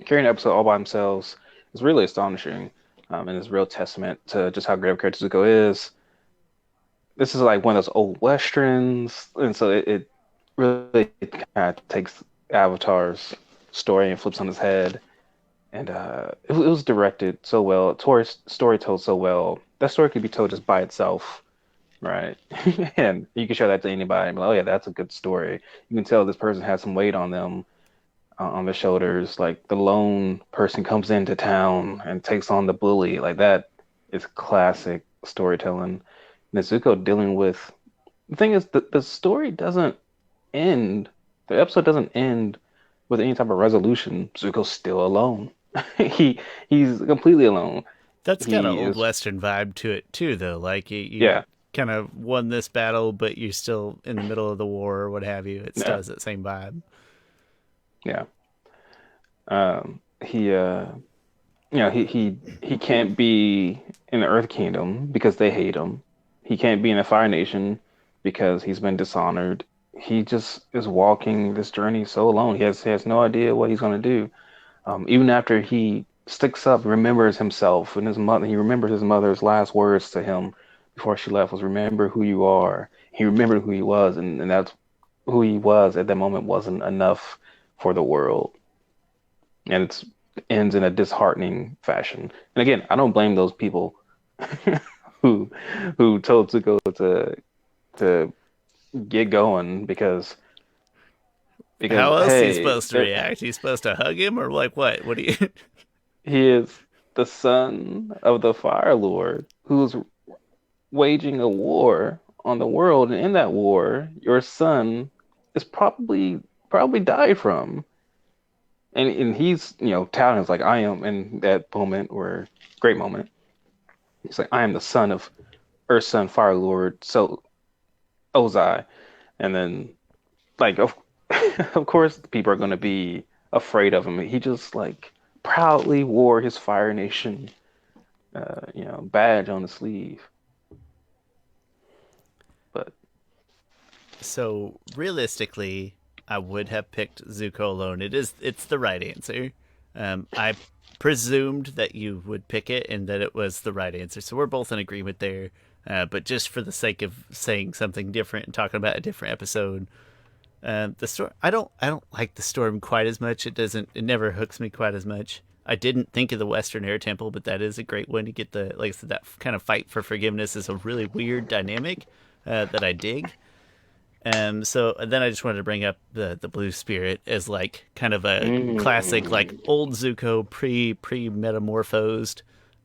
[SPEAKER 2] carry an episode all by themselves is really astonishing. And is a real testament to just how great of a character Zuko is. This is like one of those old westerns, and so it really kind of takes Avatar's story and flips on its head. And it was directed so well. Tori's story told so well. That story could be told just by itself, right? And you can show that to anybody and be like, oh yeah, that's a good story. You can tell this person has some weight on them, on their shoulders. Like the lone person comes into town and takes on the bully. Like that is classic storytelling. Nezuko dealing with the thing is the story doesn't end. The episode doesn't end with any type of resolution. Zuko's still alone. he he's completely alone.
[SPEAKER 1] That's got an
[SPEAKER 2] He
[SPEAKER 1] old
[SPEAKER 2] is
[SPEAKER 1] western vibe to it too, though. Like you
[SPEAKER 2] yeah,
[SPEAKER 1] kind of won this battle, but you're still in the middle of the war or what have you. It still
[SPEAKER 2] yeah,
[SPEAKER 1] has that same vibe.
[SPEAKER 2] yeah. he he can't be in the Earth Kingdom because they hate him. He can't be in the Fire Nation because he's been dishonored. He just is walking this journey so alone. He has no idea what he's going to do. Even after he sticks up, remembers himself and his mother. He remembers his mother's last words to him before she left was, "Remember who you are." He remembered who he was, and that's who he was at that moment wasn't enough for the world, and it ends in a disheartening fashion. And again, I don't blame those people who told Zuko to get going because
[SPEAKER 1] How else is he
[SPEAKER 2] hey,
[SPEAKER 1] supposed to react? He's supposed to hug him or like what? What do you?
[SPEAKER 2] he is the son of the Fire Lord who's waging a war on the world, and in that war, your son is probably died from. And he's, touting is like, I am in that moment where great moment. He's like, I am the son of Earth's son, Fire Lord, so Ozai. And then like of course people are gonna be afraid of him. He just like proudly wore his Fire Nation badge on the sleeve. But
[SPEAKER 1] So realistically, I would have picked Zuko alone. It's the right answer. I presumed that you would pick it and that it was the right answer. So we're both in agreement there. But just for the sake of saying something different and talking about a different episode, the storm. I don't like the storm quite as much. It never hooks me quite as much. I didn't think of the Western Air Temple, but that is a great one to get the like I said that kind of fight for forgiveness is a really weird dynamic that I dig. So then I just wanted to bring up the Blue Spirit as like kind of a classic like
[SPEAKER 2] mm,
[SPEAKER 1] old Zuko pre metamorphosed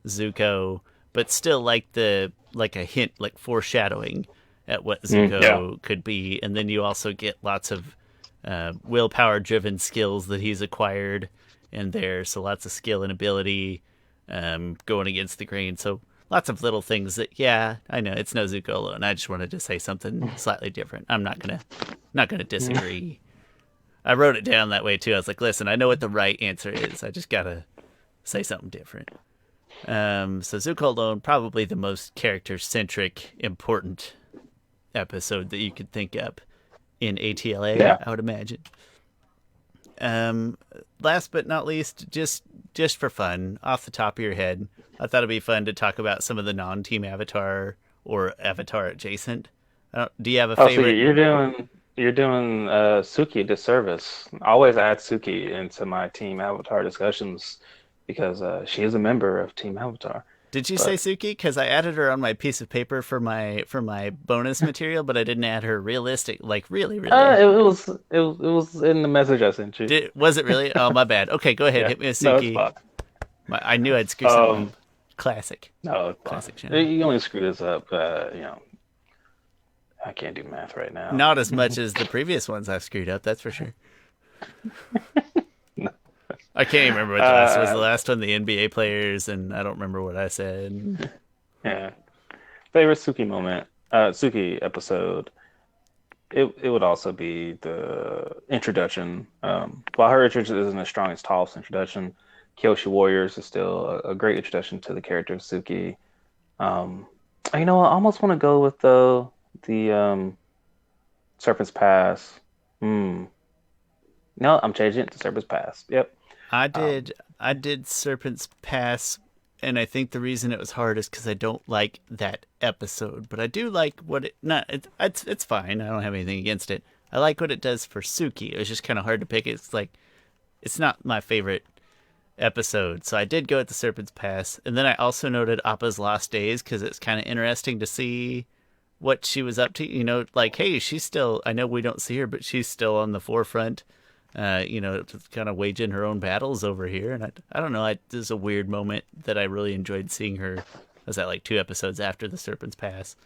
[SPEAKER 1] Zuko, but still like the like a hint like foreshadowing at what
[SPEAKER 2] yeah.
[SPEAKER 1] Zuko could be, and then you also get lots of willpower driven skills that he's acquired in there, so lots of skill and ability going against the grain. So lots of little things that yeah, I know it's no Zuko alone. I just wanted to say something slightly different. I'm not gonna disagree. I wrote it down that way too. I was like, listen, I know what the right answer is. I just gotta say something different. So Zuko alone, probably the most character centric, important episode that you could think of in ATLA,
[SPEAKER 2] Yeah.
[SPEAKER 1] I would imagine. Um, Last but not least, just for fun, off the top of your head, I thought it'd be fun to talk about some of the non-team Avatar or Avatar adjacent. Do you have a
[SPEAKER 2] Oh, so
[SPEAKER 1] favorite?
[SPEAKER 2] you're doing Suki a disservice. I always add Suki into my Team Avatar discussions because she is a member of Team Avatar.
[SPEAKER 1] Did you say
[SPEAKER 2] But
[SPEAKER 1] Suki? Because I added her on my piece of paper for my bonus material, but I didn't add her realistic. Like really, really.
[SPEAKER 2] it was in the message I sent you.
[SPEAKER 1] Was it really? Oh, my bad. Okay, go ahead.
[SPEAKER 2] Yeah,
[SPEAKER 1] Hit me with
[SPEAKER 2] no, it's
[SPEAKER 1] Suki.
[SPEAKER 2] fine.
[SPEAKER 1] I knew I'd screw something
[SPEAKER 2] Um,
[SPEAKER 1] up. Classic,
[SPEAKER 2] no, it's fine.
[SPEAKER 1] classic Shannon.
[SPEAKER 2] You only screw this up. I can't do math right now.
[SPEAKER 1] Not as much as the previous ones I've screwed up. That's for sure. I can't even remember what the last was. The
[SPEAKER 2] Uh,
[SPEAKER 1] last one, the NBA players, and I don't remember what I said.
[SPEAKER 2] yeah. Favorite Suki moment, Suki episode. It would also be the introduction. While her introduction isn't as strong as Toph's introduction, Kyoshi Warriors is still a great introduction to the character of Suki. Um, I almost want to go with the Serpent's Pass. Hmm. No, I'm changing it to Serpent's Pass. Yep.
[SPEAKER 1] I
[SPEAKER 2] Um,
[SPEAKER 1] did I did Serpent's Pass, and I think the reason it was hard is because I don't like that episode, but I do like what it. Not it's fine. I don't have anything against it. I like what it does for Suki. It was just kind of hard to pick. It's like it's not my favorite episode, so I did go with the Serpent's Pass, and then I also noted Appa's Lost Days because it's kind of interesting to see what she was up to. Like hey, she's still. I know we don't see her, but she's still on the forefront. Kind of waging her own battles over here, and I don't know. This is a weird moment that I really enjoyed seeing her. Was that like two episodes after the Serpent's Pass?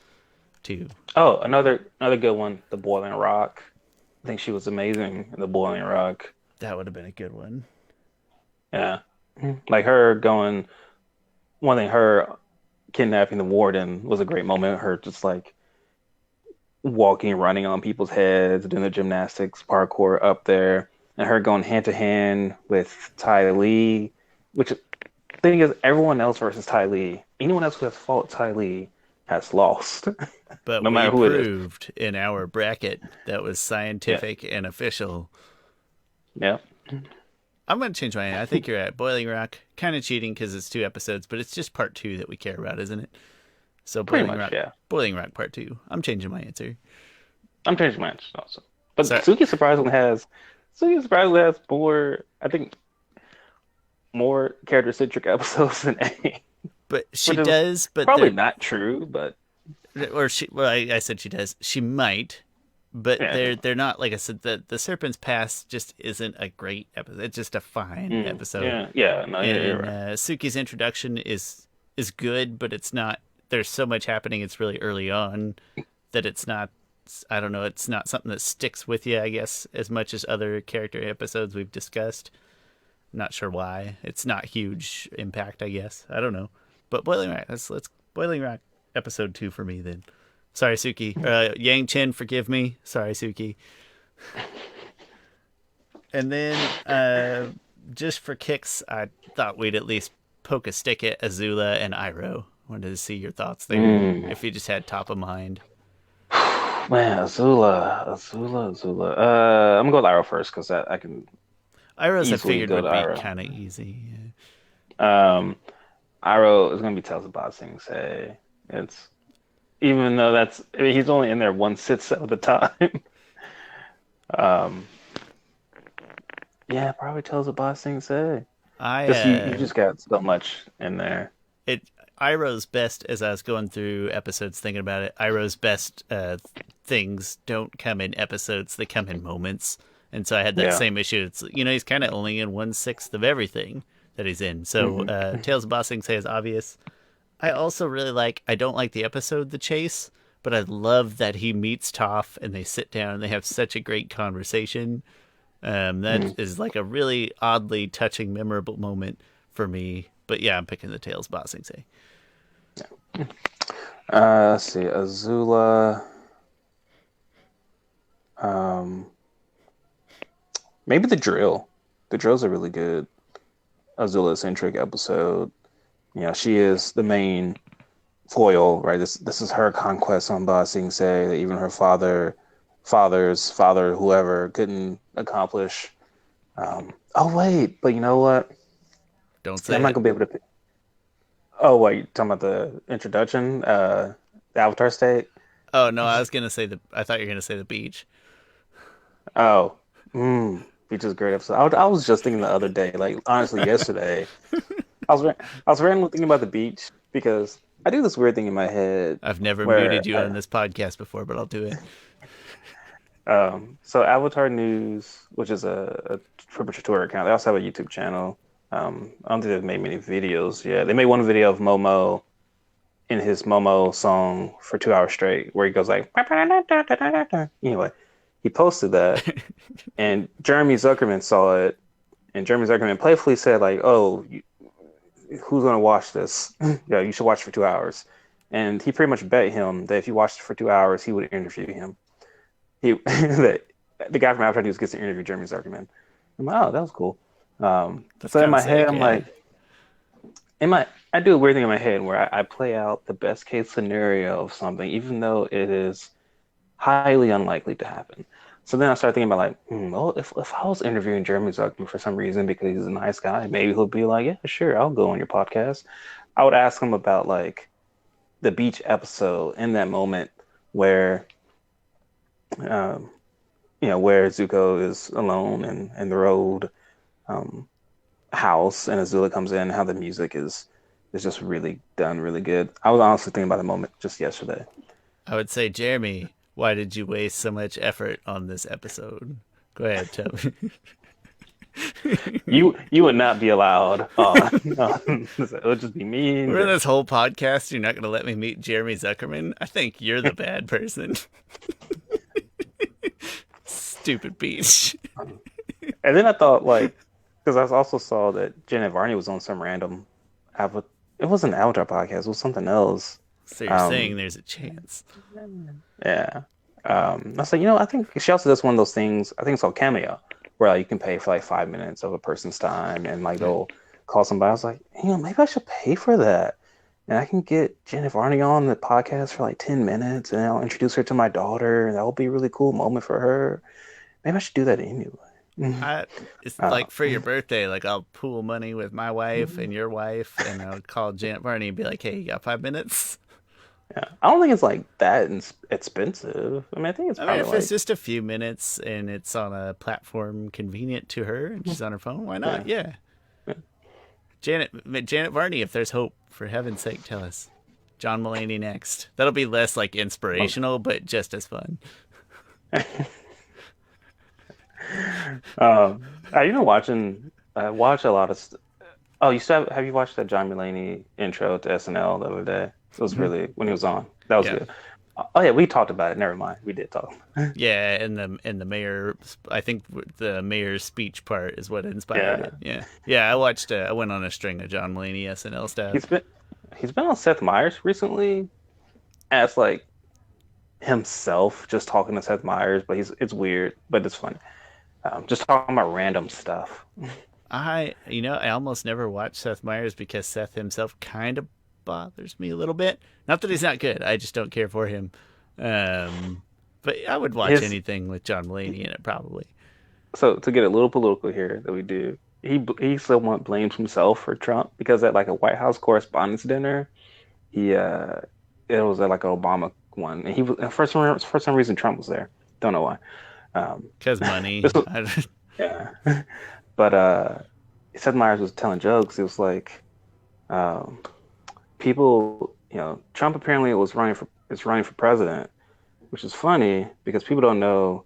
[SPEAKER 1] Too.
[SPEAKER 2] oh, another good one, The Boiling Rock. I think she was amazing in The Boiling Rock.
[SPEAKER 1] That would have been a good one.
[SPEAKER 2] Yeah. Like her going, one thing, her kidnapping the warden was a great moment. Her just like walking, running on people's heads, doing the gymnastics, parkour up there. and her going hand to hand with Ty Lee, which thing is everyone else versus Ty Lee. Anyone else who has fought Ty Lee has lost,
[SPEAKER 1] But
[SPEAKER 2] no
[SPEAKER 1] we
[SPEAKER 2] matter who it is.
[SPEAKER 1] proved in our bracket that was
[SPEAKER 2] Yeah,
[SPEAKER 1] scientific and official.
[SPEAKER 2] yeah,
[SPEAKER 1] I'm going to change my. I think you're at Boiling Rock. Kind of cheating because it's 2 episodes, but it's just part 2 that we care about, isn't it? So
[SPEAKER 2] pretty much. Yeah,
[SPEAKER 1] Boiling Rock part 2. I'm changing my answer.
[SPEAKER 2] I'm changing my answer also. But
[SPEAKER 1] So,
[SPEAKER 2] Suki surprisingly has more. I think more character centric episodes than A,
[SPEAKER 1] but she
[SPEAKER 2] which is
[SPEAKER 1] does. But
[SPEAKER 2] probably not true. But
[SPEAKER 1] or she. Well, I said she does. She might, but
[SPEAKER 2] yeah,
[SPEAKER 1] they're not. Like I said, the Serpent's Pass just isn't a great episode. It's just a fine episode.
[SPEAKER 2] yeah, yeah. No, yeah, you're
[SPEAKER 1] And
[SPEAKER 2] right.
[SPEAKER 1] Suki's introduction is good, but it's not. There's so much happening. It's really early on that it's not. I don't know. It's not something that sticks with you, I guess, as much as other character episodes we've discussed. Not sure why. It's not huge impact, I guess. I don't know. But Boiling Rock. Let's Boiling Rock episode 2 for me then. Sorry, Suki. Yang Chen, forgive me. Sorry, Suki. And then, just for kicks, I thought we'd at least poke a stick at Azula and Iroh. Wanted to see your thoughts there. If you just had top of mind.
[SPEAKER 2] Man, Azula. I'm gonna go with Iroh first because I can
[SPEAKER 1] Iroh's I
[SPEAKER 2] easily
[SPEAKER 1] figured
[SPEAKER 2] go to
[SPEAKER 1] would be
[SPEAKER 2] Iroh.
[SPEAKER 1] kind of easy.
[SPEAKER 2] Um, Iroh is gonna be Tales of Ba Sing Se. It's even though I mean, he's only in there one sitz at a time. Um, yeah, probably Tales of Ba Sing Se.
[SPEAKER 1] I
[SPEAKER 2] Just you just got so much in there.
[SPEAKER 1] it Iroh's best as I was going through episodes thinking about it. Iroh's best things don't come in episodes; they come in moments. And so I had that
[SPEAKER 2] Yeah.
[SPEAKER 1] same issue. It's he's kind of only in 1/6 of everything that he's in. So
[SPEAKER 2] hmm
[SPEAKER 1] Tales of Ba Sing Se is obvious. I also really like. I don't like the episode The Chase, but I love that he meets Toph and they sit down and they have such a great conversation. That
[SPEAKER 2] hmm
[SPEAKER 1] is like a really oddly touching, memorable moment for me. But yeah, I'm picking the Tales of Ba Sing Se.
[SPEAKER 2] Let's see, Azula. Um, maybe the drill. The drill's a really good Azula centric episode. You know, she is the main foil, right? This is her conquest on Ba Sing Se that even her father's father, whoever, couldn't accomplish. Oh wait, but you know what?
[SPEAKER 1] Don't
[SPEAKER 2] I'm
[SPEAKER 1] say
[SPEAKER 2] not
[SPEAKER 1] it.
[SPEAKER 2] gonna be able to. Oh wait, you talking about the introduction, the Avatar state?
[SPEAKER 1] Oh no, I was gonna say the. I thought you were gonna say the beach.
[SPEAKER 2] Oh, Beach is a great episode. I was just thinking the other day, like honestly, yesterday, I was randomly thinking about the beach because I do this weird thing in my head
[SPEAKER 1] I've never
[SPEAKER 2] where
[SPEAKER 1] muted you on this podcast before, but I'll do it.
[SPEAKER 2] so Avatar News, which is a pretty much a Twitter account. They also have a YouTube channel. I don't think they've made many videos yet. They made one video of Momo in his Momo song for 2 hours straight, where he goes like, anyway, he posted that, and Jeremy Zuckerman saw it, and Jeremy Zuckerman playfully said like, "Oh, who's gonna watch this? Yeah, you should watch it for 2 hours." And he pretty much bet him that if you watched it for 2 hours, he would interview him. The guy from Avatar News gets to interview Jeremy Zuckerman. I'm like, oh, that was cool.
[SPEAKER 1] That's
[SPEAKER 2] So in
[SPEAKER 1] kind of
[SPEAKER 2] my head,
[SPEAKER 1] sick.
[SPEAKER 2] I'm
[SPEAKER 1] Yeah.
[SPEAKER 2] like, I do a weird thing in my head where I play out the best case scenario of something, even though it is highly unlikely to happen. So then I start thinking about like, well, if I was interviewing Jeremy Zuckerman for some reason because he's a nice guy, maybe he'll be like, yeah, sure, I'll go on your podcast. I would ask him about like the beach episode in that moment where, um, where Zuko is alone in the road um, house and Azula comes in, how the music is just really done really good. I was honestly thinking about the moment just yesterday.
[SPEAKER 1] I would say, Jeremy, why did you waste so much effort on this episode? Go ahead, tell me.
[SPEAKER 2] You would not be allowed on it would just be me and
[SPEAKER 1] We're in
[SPEAKER 2] Jeremy.
[SPEAKER 1] this whole podcast. You're not going to let me meet Jeremy Zuckerman? I think you're the bad person. Stupid beach.
[SPEAKER 2] And then I thought like because I also saw that Janet Varney was on some random Avatar. It wasn't an Avatar podcast. It was something else.
[SPEAKER 1] So you're saying
[SPEAKER 2] Um,
[SPEAKER 1] there's a chance.
[SPEAKER 2] yeah. I was like, I think she also does one of those things. I think it's called Cameo, where like, you can pay for like 5 minutes of a person's time, and like they'll call somebody. I was like, maybe I should pay for that, and I can get Janet Varney on the podcast for like 10 minutes, and I'll introduce her to my daughter, and that will be a really cool moment for her. Maybe I should do that anyway.
[SPEAKER 1] It's like for your birthday, like I'll pool money with my wife and your wife, and I'll call Janet Varney and be like, "Hey, you got 5 minutes?"
[SPEAKER 2] Yeah, I don't think it's like that expensive. I mean, I think it's probably
[SPEAKER 1] if
[SPEAKER 2] like
[SPEAKER 1] it's just a few minutes and it's on a platform convenient to her and she's on her phone, why not? Yeah.
[SPEAKER 2] Yeah.
[SPEAKER 1] Janet Varney, if there's hope, for heaven's sake, tell us. John Mulaney next. That'll be less like inspirational, but just as fun.
[SPEAKER 2] You've been watching. I watch a lot of. Oh, have you watched that John Mulaney intro to SNL the other day? It was really when he was on. That was good. Oh yeah, we talked about it. Never mind, we did talk.
[SPEAKER 1] Yeah, and the mayor. I think the mayor's speech part is what inspired it. Yeah. I watched. I went on a string of John Mulaney SNL stuff.
[SPEAKER 2] He's been on Seth Meyers recently, as like himself, just talking to Seth Meyers. But it's weird, but it's funny. Just talking about random stuff.
[SPEAKER 1] I almost never watch Seth Meyers because Seth himself kind of bothers me a little bit. Not that he's not good, I just don't care for him. But I would watch anything with John Mulaney in it, probably.
[SPEAKER 2] So to get a little political here, that we do, he somewhat blames himself for Trump because at like a White House Correspondents' Dinner, it was at like an Obama one, and he was for some reason Trump was there. Don't know why.
[SPEAKER 1] Because money.
[SPEAKER 2] Yeah. But Seth Meyers was telling jokes. It was like people, Trump apparently is running for president, which is funny because people don't know.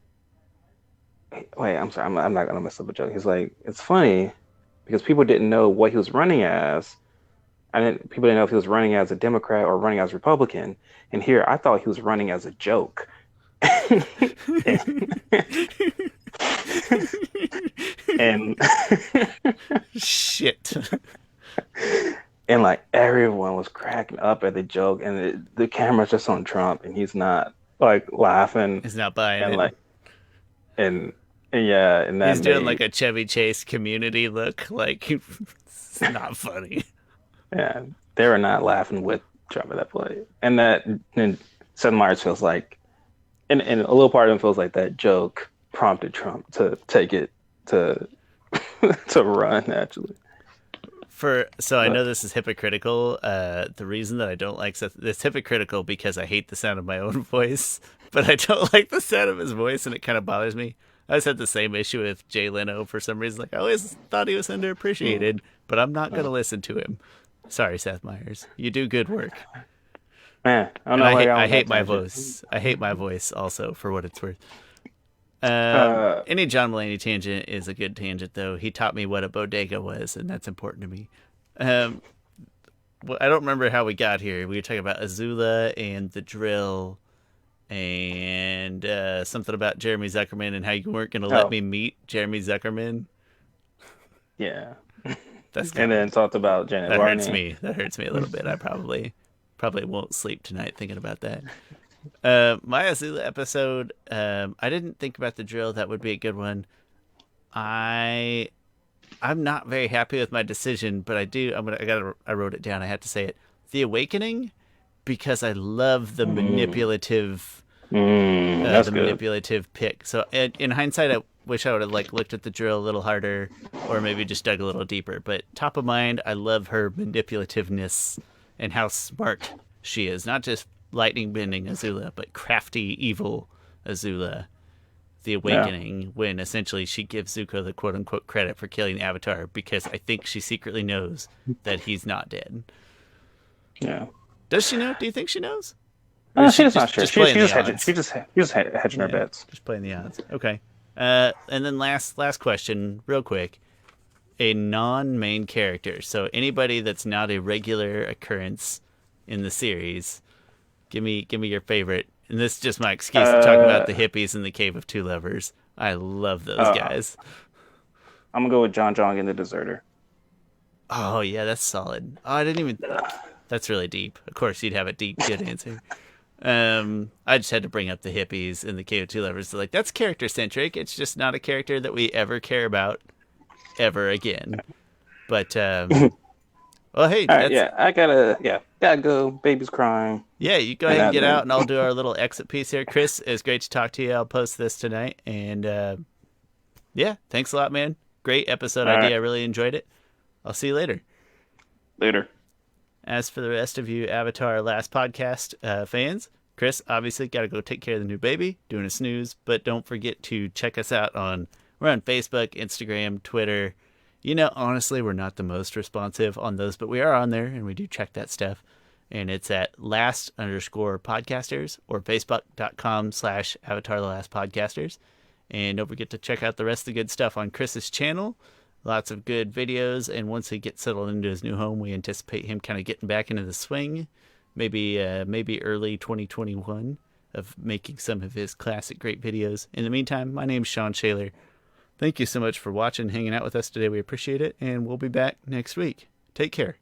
[SPEAKER 2] Wait, I'm sorry, I'm not gonna mess up a joke. He's like, it's funny because people didn't know what he was running as. People didn't know if he was running as a Democrat or running as a Republican. And here, I thought he was running as a joke. And
[SPEAKER 1] shit.
[SPEAKER 2] And like everyone was cracking up at the joke, and the camera's just on Trump, and he's not like laughing.
[SPEAKER 1] He's not buying
[SPEAKER 2] and
[SPEAKER 1] it.
[SPEAKER 2] Like, and yeah, and that
[SPEAKER 1] he's doing like a Chevy Chase Community look, like it's not funny.
[SPEAKER 2] Yeah, they were not laughing with Trump at that point, and Seth Meyers feels like, and a little part of him feels like that joke prompted Trump to take it to run actually.
[SPEAKER 1] I know this is hypocritical. The reason that I don't like Seth, it's hypocritical because I hate the sound of my own voice, but I don't like the sound of his voice, and it kind of bothers me. I always had the same issue with Jay Leno for some reason. Like I always thought he was underappreciated, but I'm not going to listen to him. Sorry, Seth Meyers. You do good work.
[SPEAKER 2] Man,
[SPEAKER 1] I hate my voice. I hate my voice also, for what it's worth. Any John Mulaney tangent is a good tangent, though. He taught me what a bodega was, and that's important to me. I don't remember how we got here. We were talking about Azula and the drill, and something about Jeremy Zuckerman and how you weren't going to let me meet Jeremy Zuckerman.
[SPEAKER 2] Yeah.
[SPEAKER 1] And
[SPEAKER 2] then talked about Janet Varney.
[SPEAKER 1] That hurts me a little bit. I probably won't sleep tonight thinking about that. My Azula episode, I didn't think about the drill. That would be a good one. I'm not very happy with my decision, but I wrote it down. I had to say it. The Awakening, because I love the manipulative, manipulative pick. So in hindsight, I wish I would have looked at the drill a little harder, or maybe just dug a little deeper. But top of mind, I love her manipulativeness and how smart she is. Not just lightning bending Azula, but crafty, evil Azula. The Awakening, when essentially she gives Zuko the quote-unquote credit for killing the Avatar because I think she secretly knows that he's not dead.
[SPEAKER 2] Yeah.
[SPEAKER 1] Does she know? Do you think she knows?
[SPEAKER 2] She's not sure. She's just hedging her bets.
[SPEAKER 1] Just playing the odds. Okay. And then last question, real quick. A non-main character. So anybody that's not a regular occurrence in the series. Give me your favorite. And this is just my excuse to talk about the hippies in the Cave of Two Lovers. I love those guys.
[SPEAKER 2] I'm going to go with John Jong and the Deserter.
[SPEAKER 1] Oh, yeah, that's solid. Oh, I didn't even... That's really deep. Of course, you'd have a deep, good answer. I just had to bring up the hippies and the KO2 lovers. Like, that's character centric. It's just not a character that we ever care about ever again. But well, hey,
[SPEAKER 2] All right,
[SPEAKER 1] that's
[SPEAKER 2] gotta go. Baby's crying.
[SPEAKER 1] yeah. You go ahead and get out, and I'll do our little exit piece here. Chris, it's great to talk to you. I'll post this tonight, and yeah, thanks a lot, man. Great episode
[SPEAKER 2] All
[SPEAKER 1] idea.
[SPEAKER 2] right,
[SPEAKER 1] I really enjoyed it. I'll see you later.
[SPEAKER 2] later.
[SPEAKER 1] As for the rest of you Avatar Last Podcast fans, Chris obviously got to go take care of the new baby, doing a snooze, but don't forget to check us out we're on Facebook, Instagram, Twitter. You know, honestly, we're not the most responsive on those, but we are on there and we do check that stuff. And it's at last_podcasters or facebook.com/Avatar The Last Podcasters. And don't forget to check out the rest of the good stuff on Chris's channel. Lots of good videos, and once he gets settled into his new home, we anticipate him kind of getting back into the swing, maybe early 2021, of making some of his classic great videos. In the meantime, my name's Shawn Shaler. Thank you so much for watching, hanging out with us today. We appreciate it, and we'll be back next week. Take care.